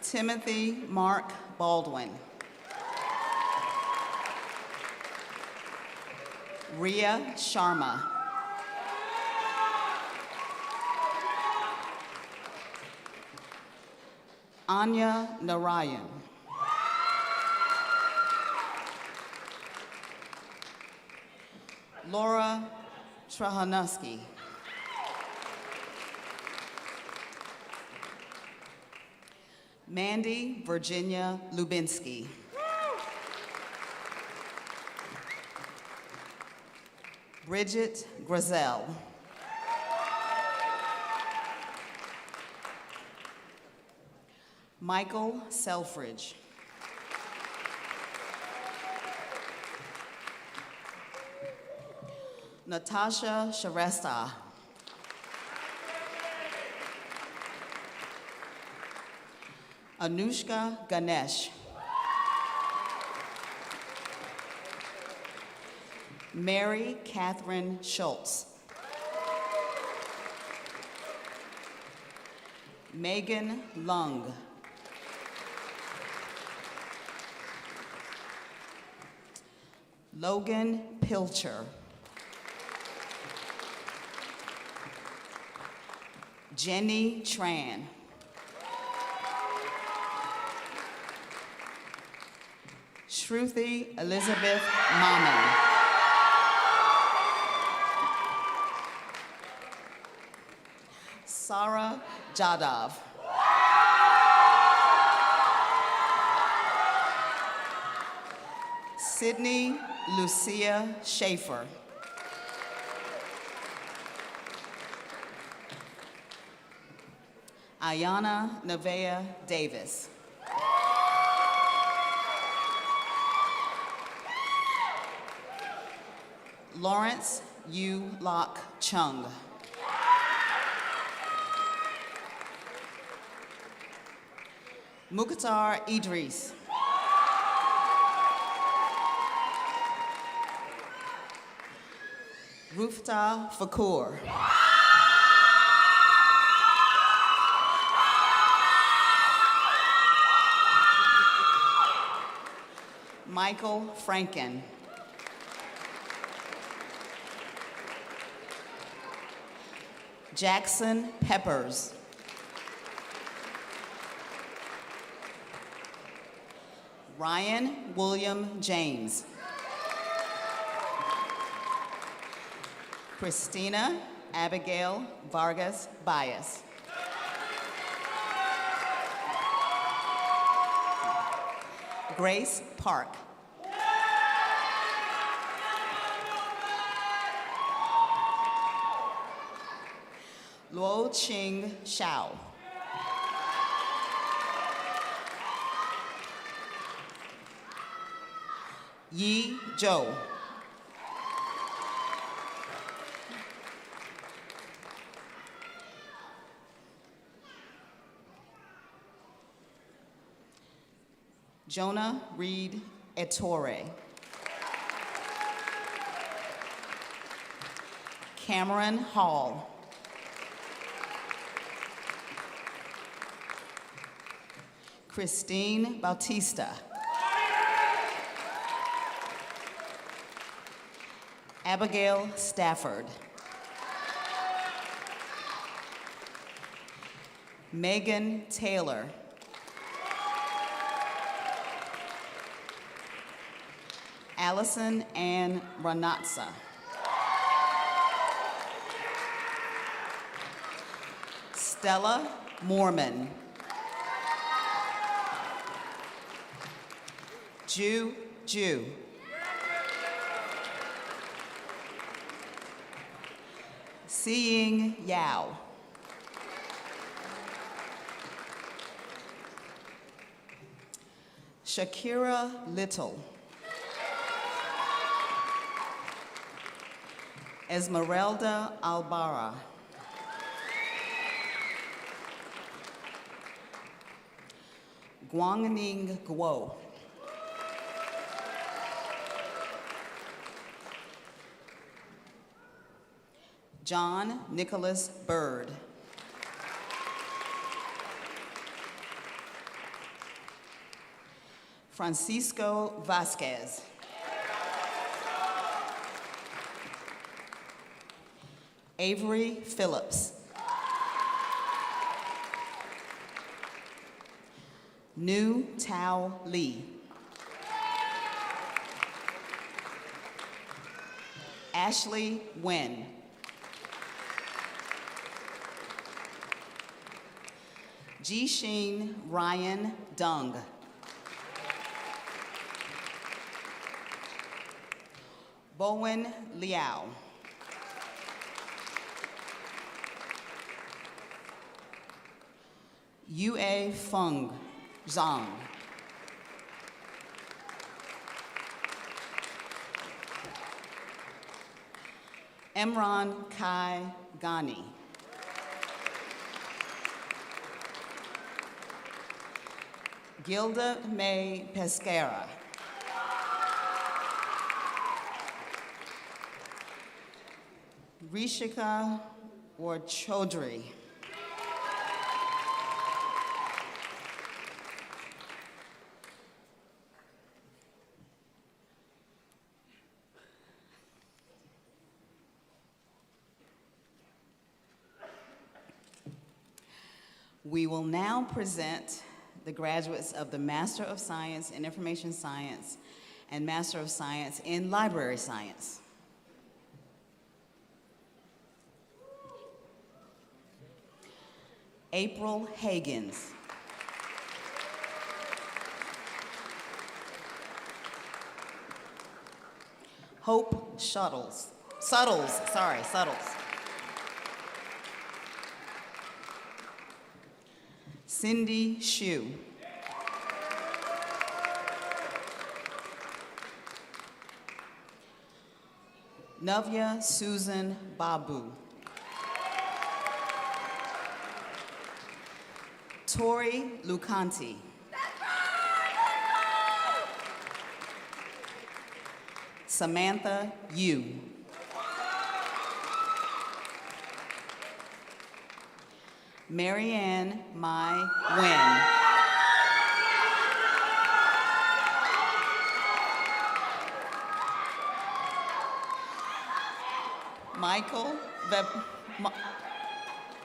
Timothy Mark Baldwin. Ria Sharma. Anya Narayan. Laura Trahanuski. Mandy Virginia Lubinsky. Bridget Grizel. Michael Selfridge. Natasha Sharesta. Anushka Ganesh. Mary Catherine Schultz. Megan Lung. Logan Pilcher. Jenny Tran. Shruti Elizabeth Maman. Sarah Jadav. Sydney Lucia Schaefer. Ayana Nevaeh Davis. Lawrence Yu Lok Chung. Mukhtar Idris. Rufta Fakur. Michael Franken. Jackson Peppers. Ryan William James. Christina Abigail Vargas Bias. Grace Park. Luo Ching Xiao. Yi Zhou. Jonah Reed Ettore. Cameron Hall. Christine Bautista. Abigail Stafford. Megan Taylor. Allison Ann Ranatza. Stella Mormon. Ju. Seeing Yao. Shakira Little. Esmeralda Albara. Guangning Guo. John Nicholas Bird. Francisco Vasquez. Avery Phillips. Nu Tao Lee. Ashley Nguyen. Jishin Ryan Dung. Bowen Liao. Yue Feng Zhang. Emron Kai Ghani. Gilda May Pescara. Rishika Chaudhry. We will now present the graduates of the Master of Science in Information Science and Master of Science in Library Science. April Hagans. Hope Suttles. Cindy Shue. Navya Susan Babu. Tori Lucanti. Samantha Yu. Marianne Mai Nguyen.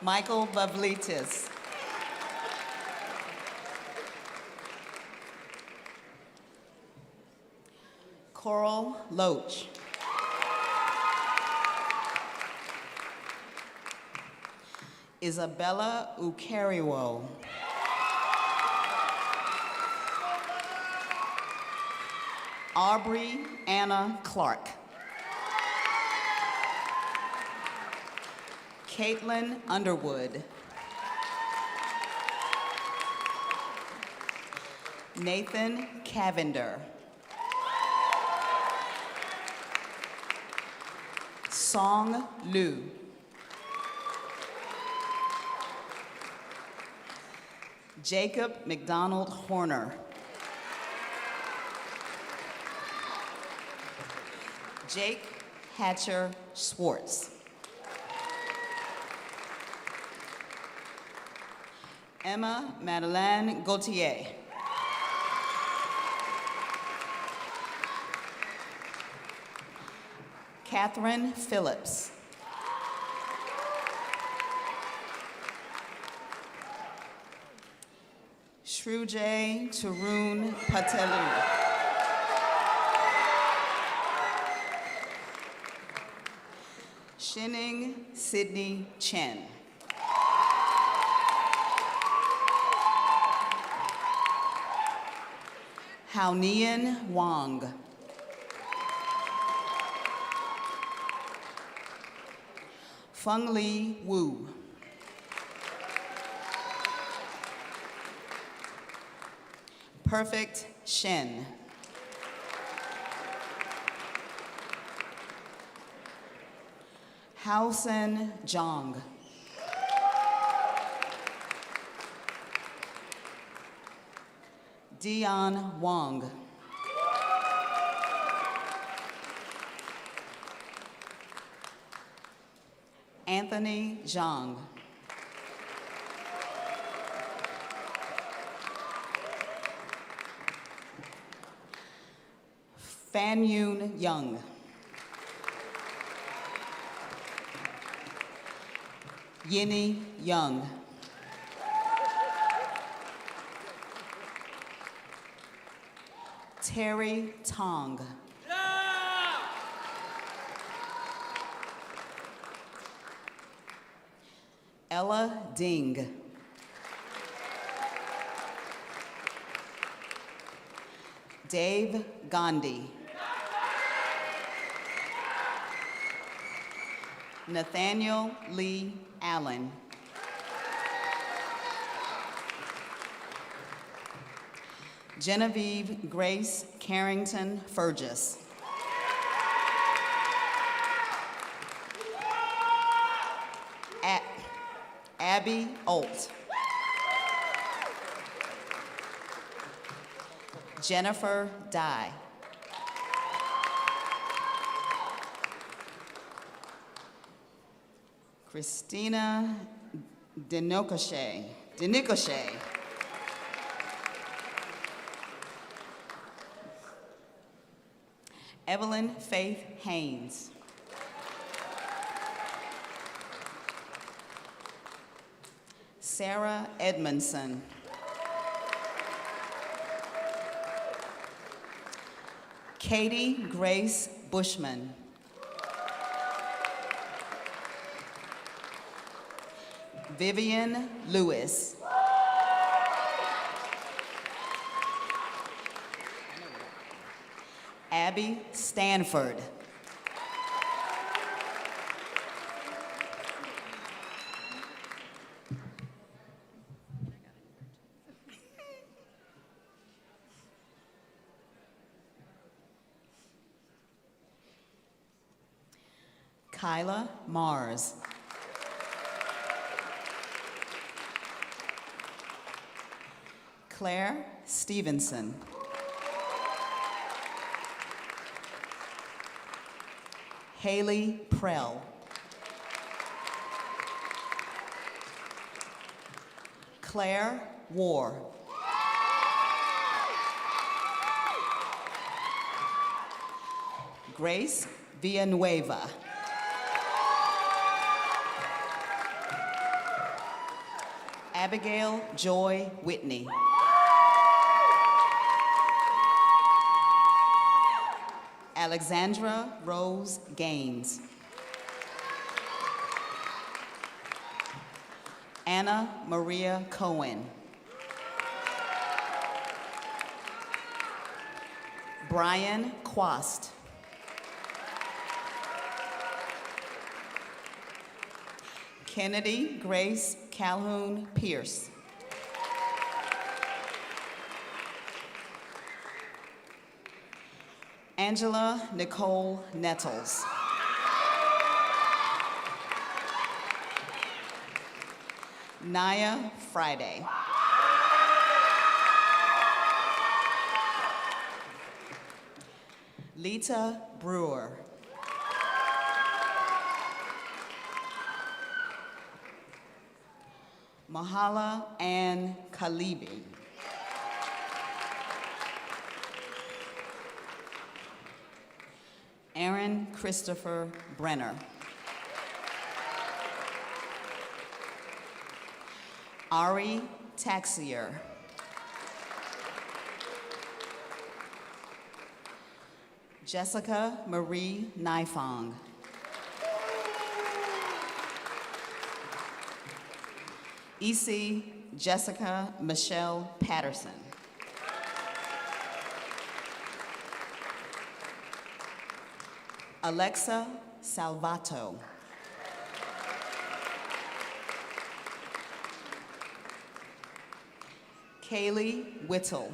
Michael Vavlitis. Coral Loach. Isabella Ukariwo. Aubrey Anna Clark. Caitlin Underwood. Nathan Cavender. Song Liu. Jacob McDonald Horner. Jake Hatcher Schwartz. Emma Madeleine Gauthier. Catherine Phillips. Shrujay Tarun Patelu. Shining Sydney Chen. Haonian Wang. Feng Li Wu. Perfect Shen. Haosen Zhang. Dion Wang. Anthony Zhang. Fan Yoon Young. Yinny Young. Terry Tong. Ella Ding. Dave Gandhi. Nathaniel Lee Allen. Genevieve Grace Carrington Fergus. Abby Olt. Jennifer Dye. Christina Denokoshe. Evelyn Faith Haynes. Sarah Edmondson. Katie Grace Bushman. Vivian Lewis. Abby Stanford. Kyla Mars. Claire Stevenson. Haley Prell. Claire War. Grace Villanueva. Abigail Joy Whitney. Alexandra Rose Gaines. Anna Maria Cohen. Brian Quast. Kennedy Grace Calhoun Pierce. Angela Nicole Nettles. Naya Friday. Lita Brewer. Mahala Ann Kalibi. Aaron Christopher Brenner. Ari Taxier. Jessica Marie Nifong. EC Jessica Michelle Patterson. Alexa Salvato. Kaylee Whittle.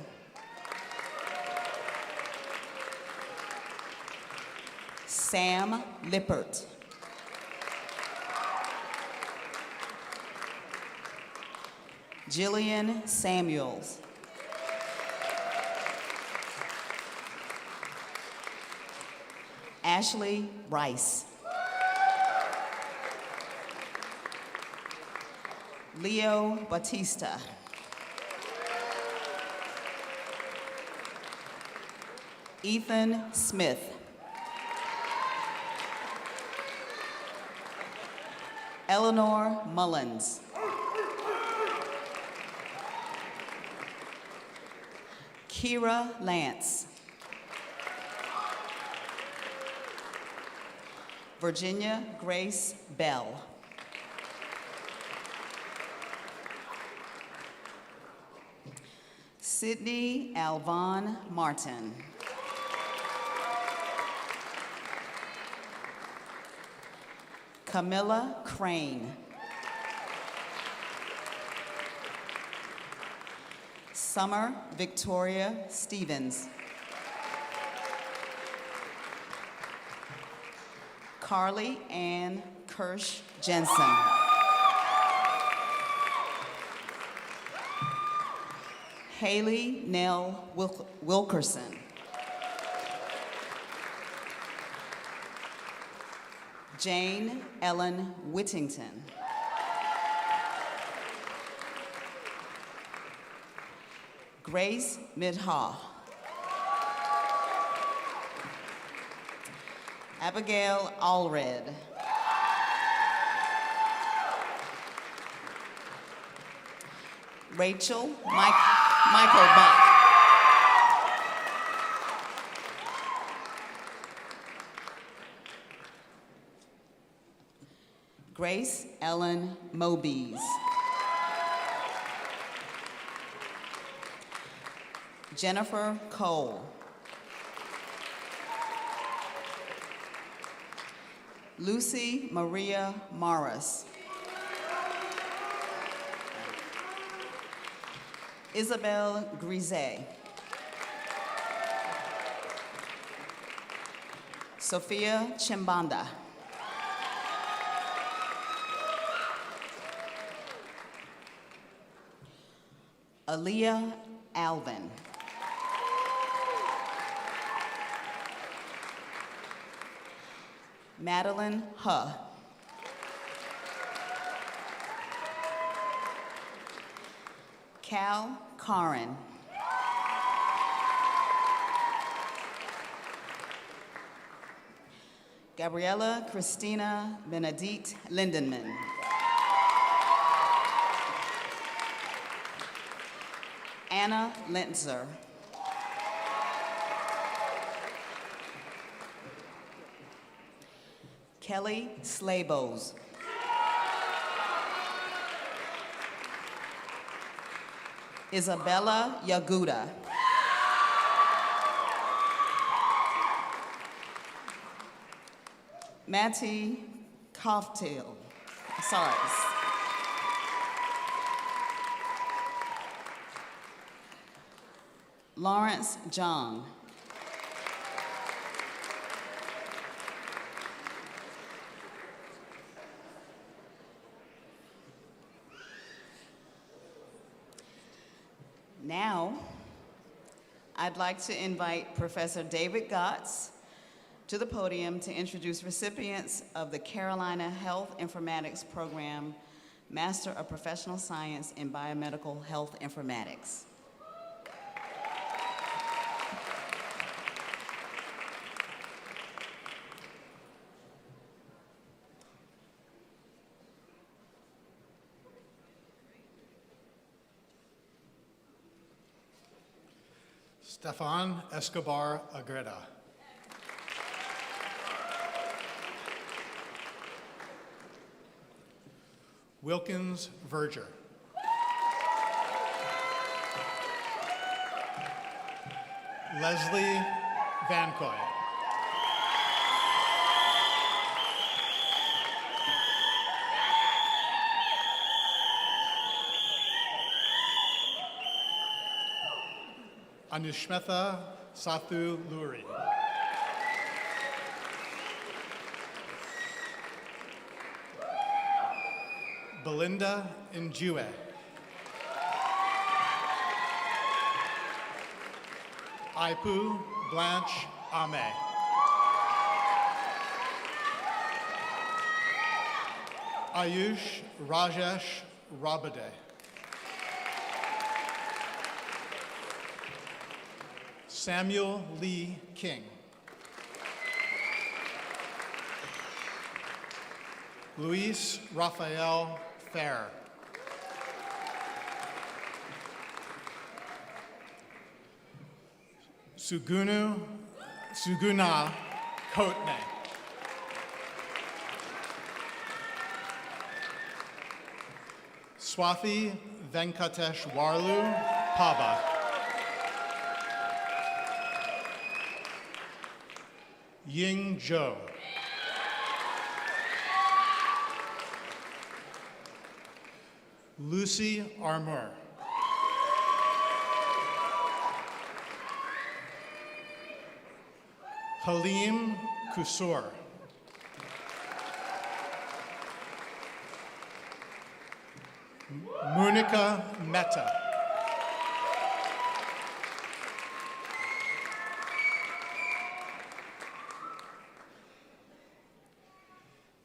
Sam Lippert. Jillian Samuels. Ashley Rice. Leo Batista. Ethan Smith. Eleanor Mullins. Kira Lance. Virginia Grace Bell. Sydney Alvon Martin. Camilla Crane. Summer Victoria Stevens. Carly Ann Kirsch Jensen. Haley Nell Wilkerson. Jane Ellen Whittington. Grace Midha. Abigail Allred. Rachel Michael Bach. Grace Ellen Mobies. Jennifer Cole. Lucy Maria Morris. Isabel Grise. Sophia Chimbanda. Aaliyah Alvin. Madeline Huh. Cal Karin. Gabriella Christina Benedict Lindenman. Anna Lentzer. Kelly Slabos. Isabella Yaguda. Matty Koftil. Sorry. Lawrence John. Now, I'd like to invite Professor David Gotts to the podium to introduce recipients of the Carolina Health Informatics Program, Master of Professional Science in Biomedical Health Informatics. Stefan Escobar Agreda. Wilkins Verger. Leslie Vancoy. Anushmetha Sathu Luri. Belinda Njue. Aipu Blanche Ame. Ayush Rajesh Rabade. Samuel Lee King. Luis Rafael Fair. Suguna Kotne. Swathi Venkatesh Warlu Paba. Ying Zhou. Lucy Armour. Halim Kusur. Munika Mehta.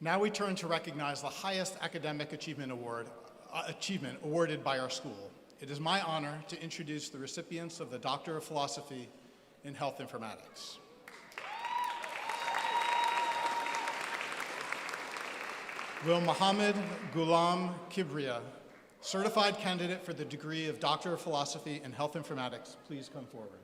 Now we turn to recognize the highest academic achievement awarded by our school. It is my honor to introduce the recipients of the Doctor of Philosophy in Health Informatics. Will Muhammad Ghulam Kibriya, Certified candidate for the degree of Doctor of Philosophy in Health Informatics, please come forward.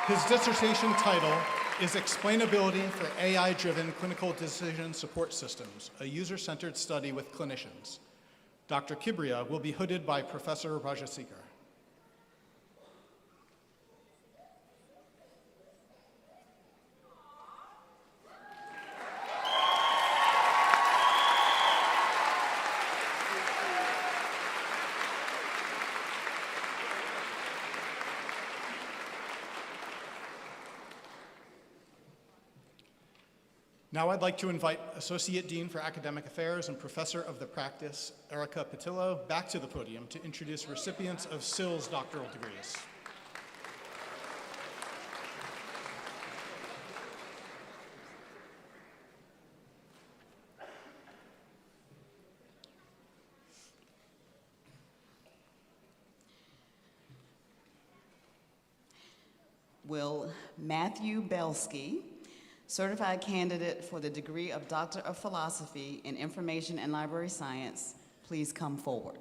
His dissertation title is Explainability for AI-Driven Clinical Decision Support Systems, a user-centered study with clinicians. Dr. Kibria will be hooded by Professor Rajasekar. Now I'd like to invite Associate Dean for Academic Affairs and Professor of the Practice, Erica Patillo, back to the podium to introduce recipients of SILS doctoral degrees. Will Matthew Belsky, certified candidate for the degree of Doctor of Philosophy in Information and Library Science, please come forward.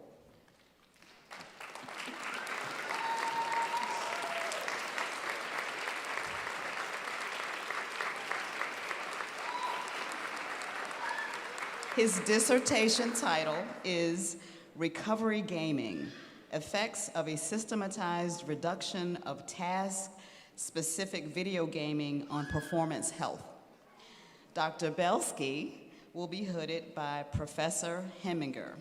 His dissertation title is Recovery Gaming: Effects of a Systematized Reduction of Task-Specific Video Gaming on Performance Health. Dr. Belsky will be hooded by Professor Heminger.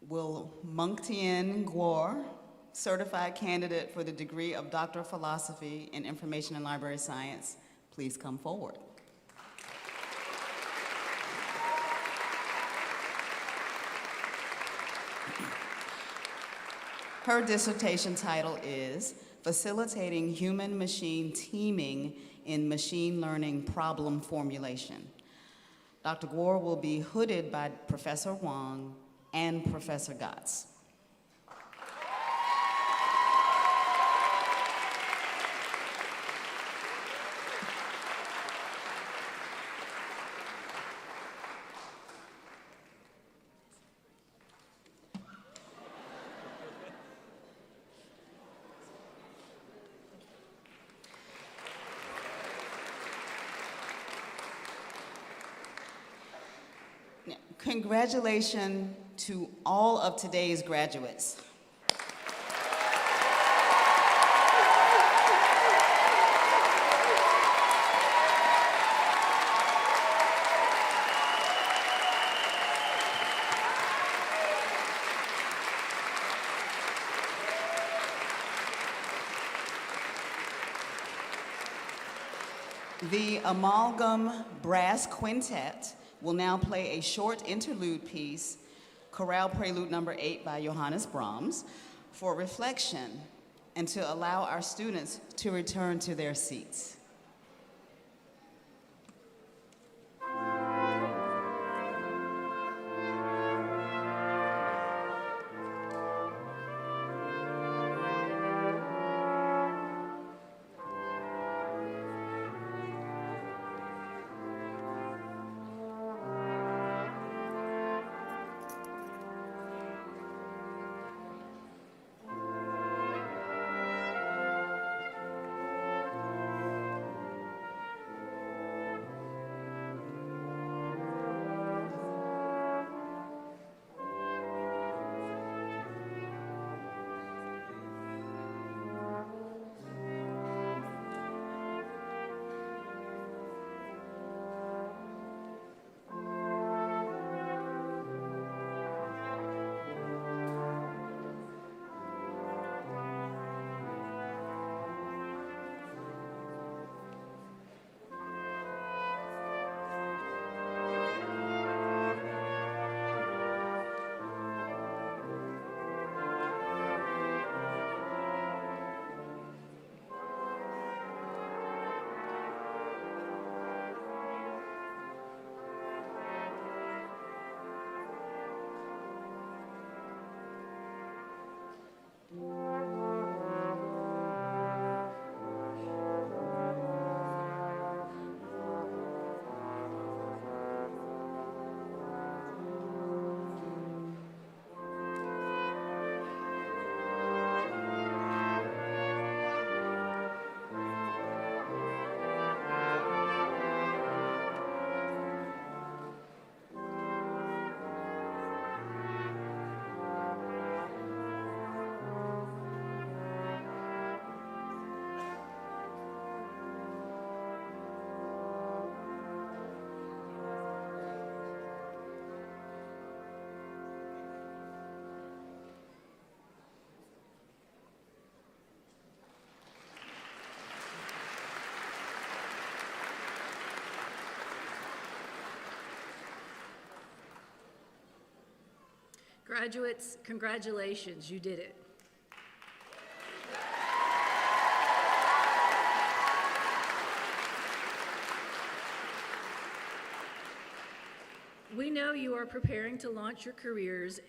Will Mungtien Guor, certified candidate for the degree of Doctor of Philosophy in Information and Library Science, please come forward. Her dissertation title is Facilitating Human-Machine Teaming in Machine Learning Problem Formulation. Dr. Guor will be hooded by Professor Wang and Professor Gotts. Congratulations to all of today's graduates. The Amalgam Brass Quintet will now play a short interlude piece, Chorale Prelude No. 8 by Johannes Brahms, for reflection and to allow our students to return to their seats. Graduates, congratulations, you did it. We know you are preparing to launch your careers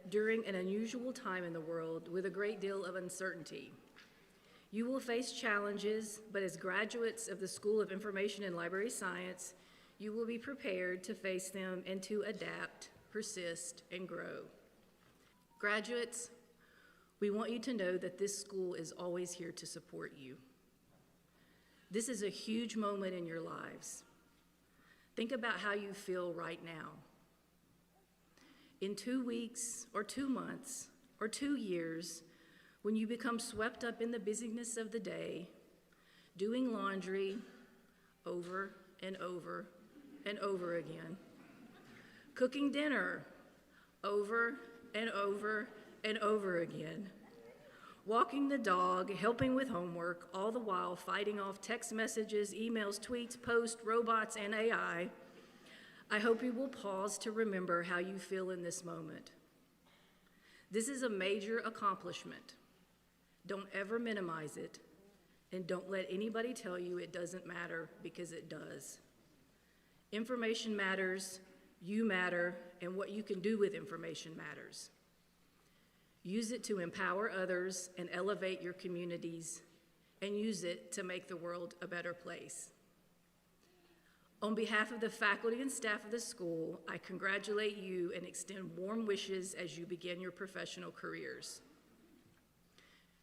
during an unusual time in the world with a great deal of uncertainty. You will face challenges, but as graduates of the School of Information and Library Science, you will be prepared to face them and to adapt, persist, and grow. Graduates, we want you to know that this school is always here to support you. This is a huge moment in your lives. Think about how you feel right now. In 2 weeks, or 2 months, or 2 years, when you become swept up in the busyness of the day, doing laundry over and over and over again, cooking dinner over and over and over again, walking the dog, helping with homework, all the while fighting off text messages, emails, tweets, posts, robots, and AI, I hope you will pause to remember how you feel in this moment. This is a major accomplishment. Don't ever minimize it, and don't let anybody tell you it doesn't matter, because it does. Information matters, you matter, and what you can do with information matters. Use it to empower others and elevate your communities, and use it to make the world a better place. On behalf of the faculty and staff of the school, I congratulate you and extend warm wishes as you begin your professional careers.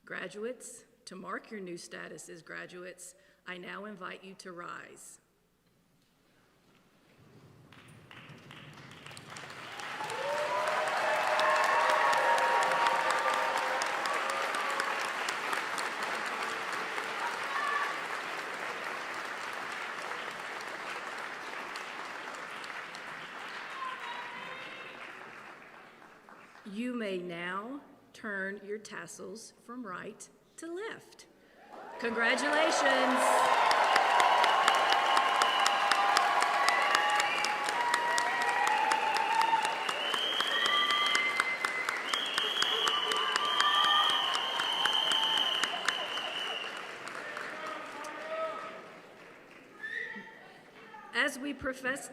Graduates, to mark your new status as graduates, I now invite you to rise. You may now turn your tassels from right to left. Congratulations. As we progress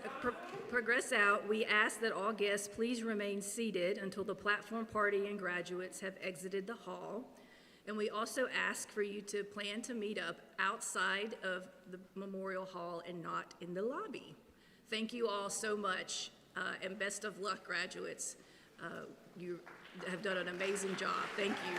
out, we ask that all guests please remain seated until the platform party and graduates have exited the hall. And we also ask for you to plan to meet up outside of the Memorial Hall and not in the lobby. Thank you all so much, and best of luck, graduates. You have done an amazing job. Thank you.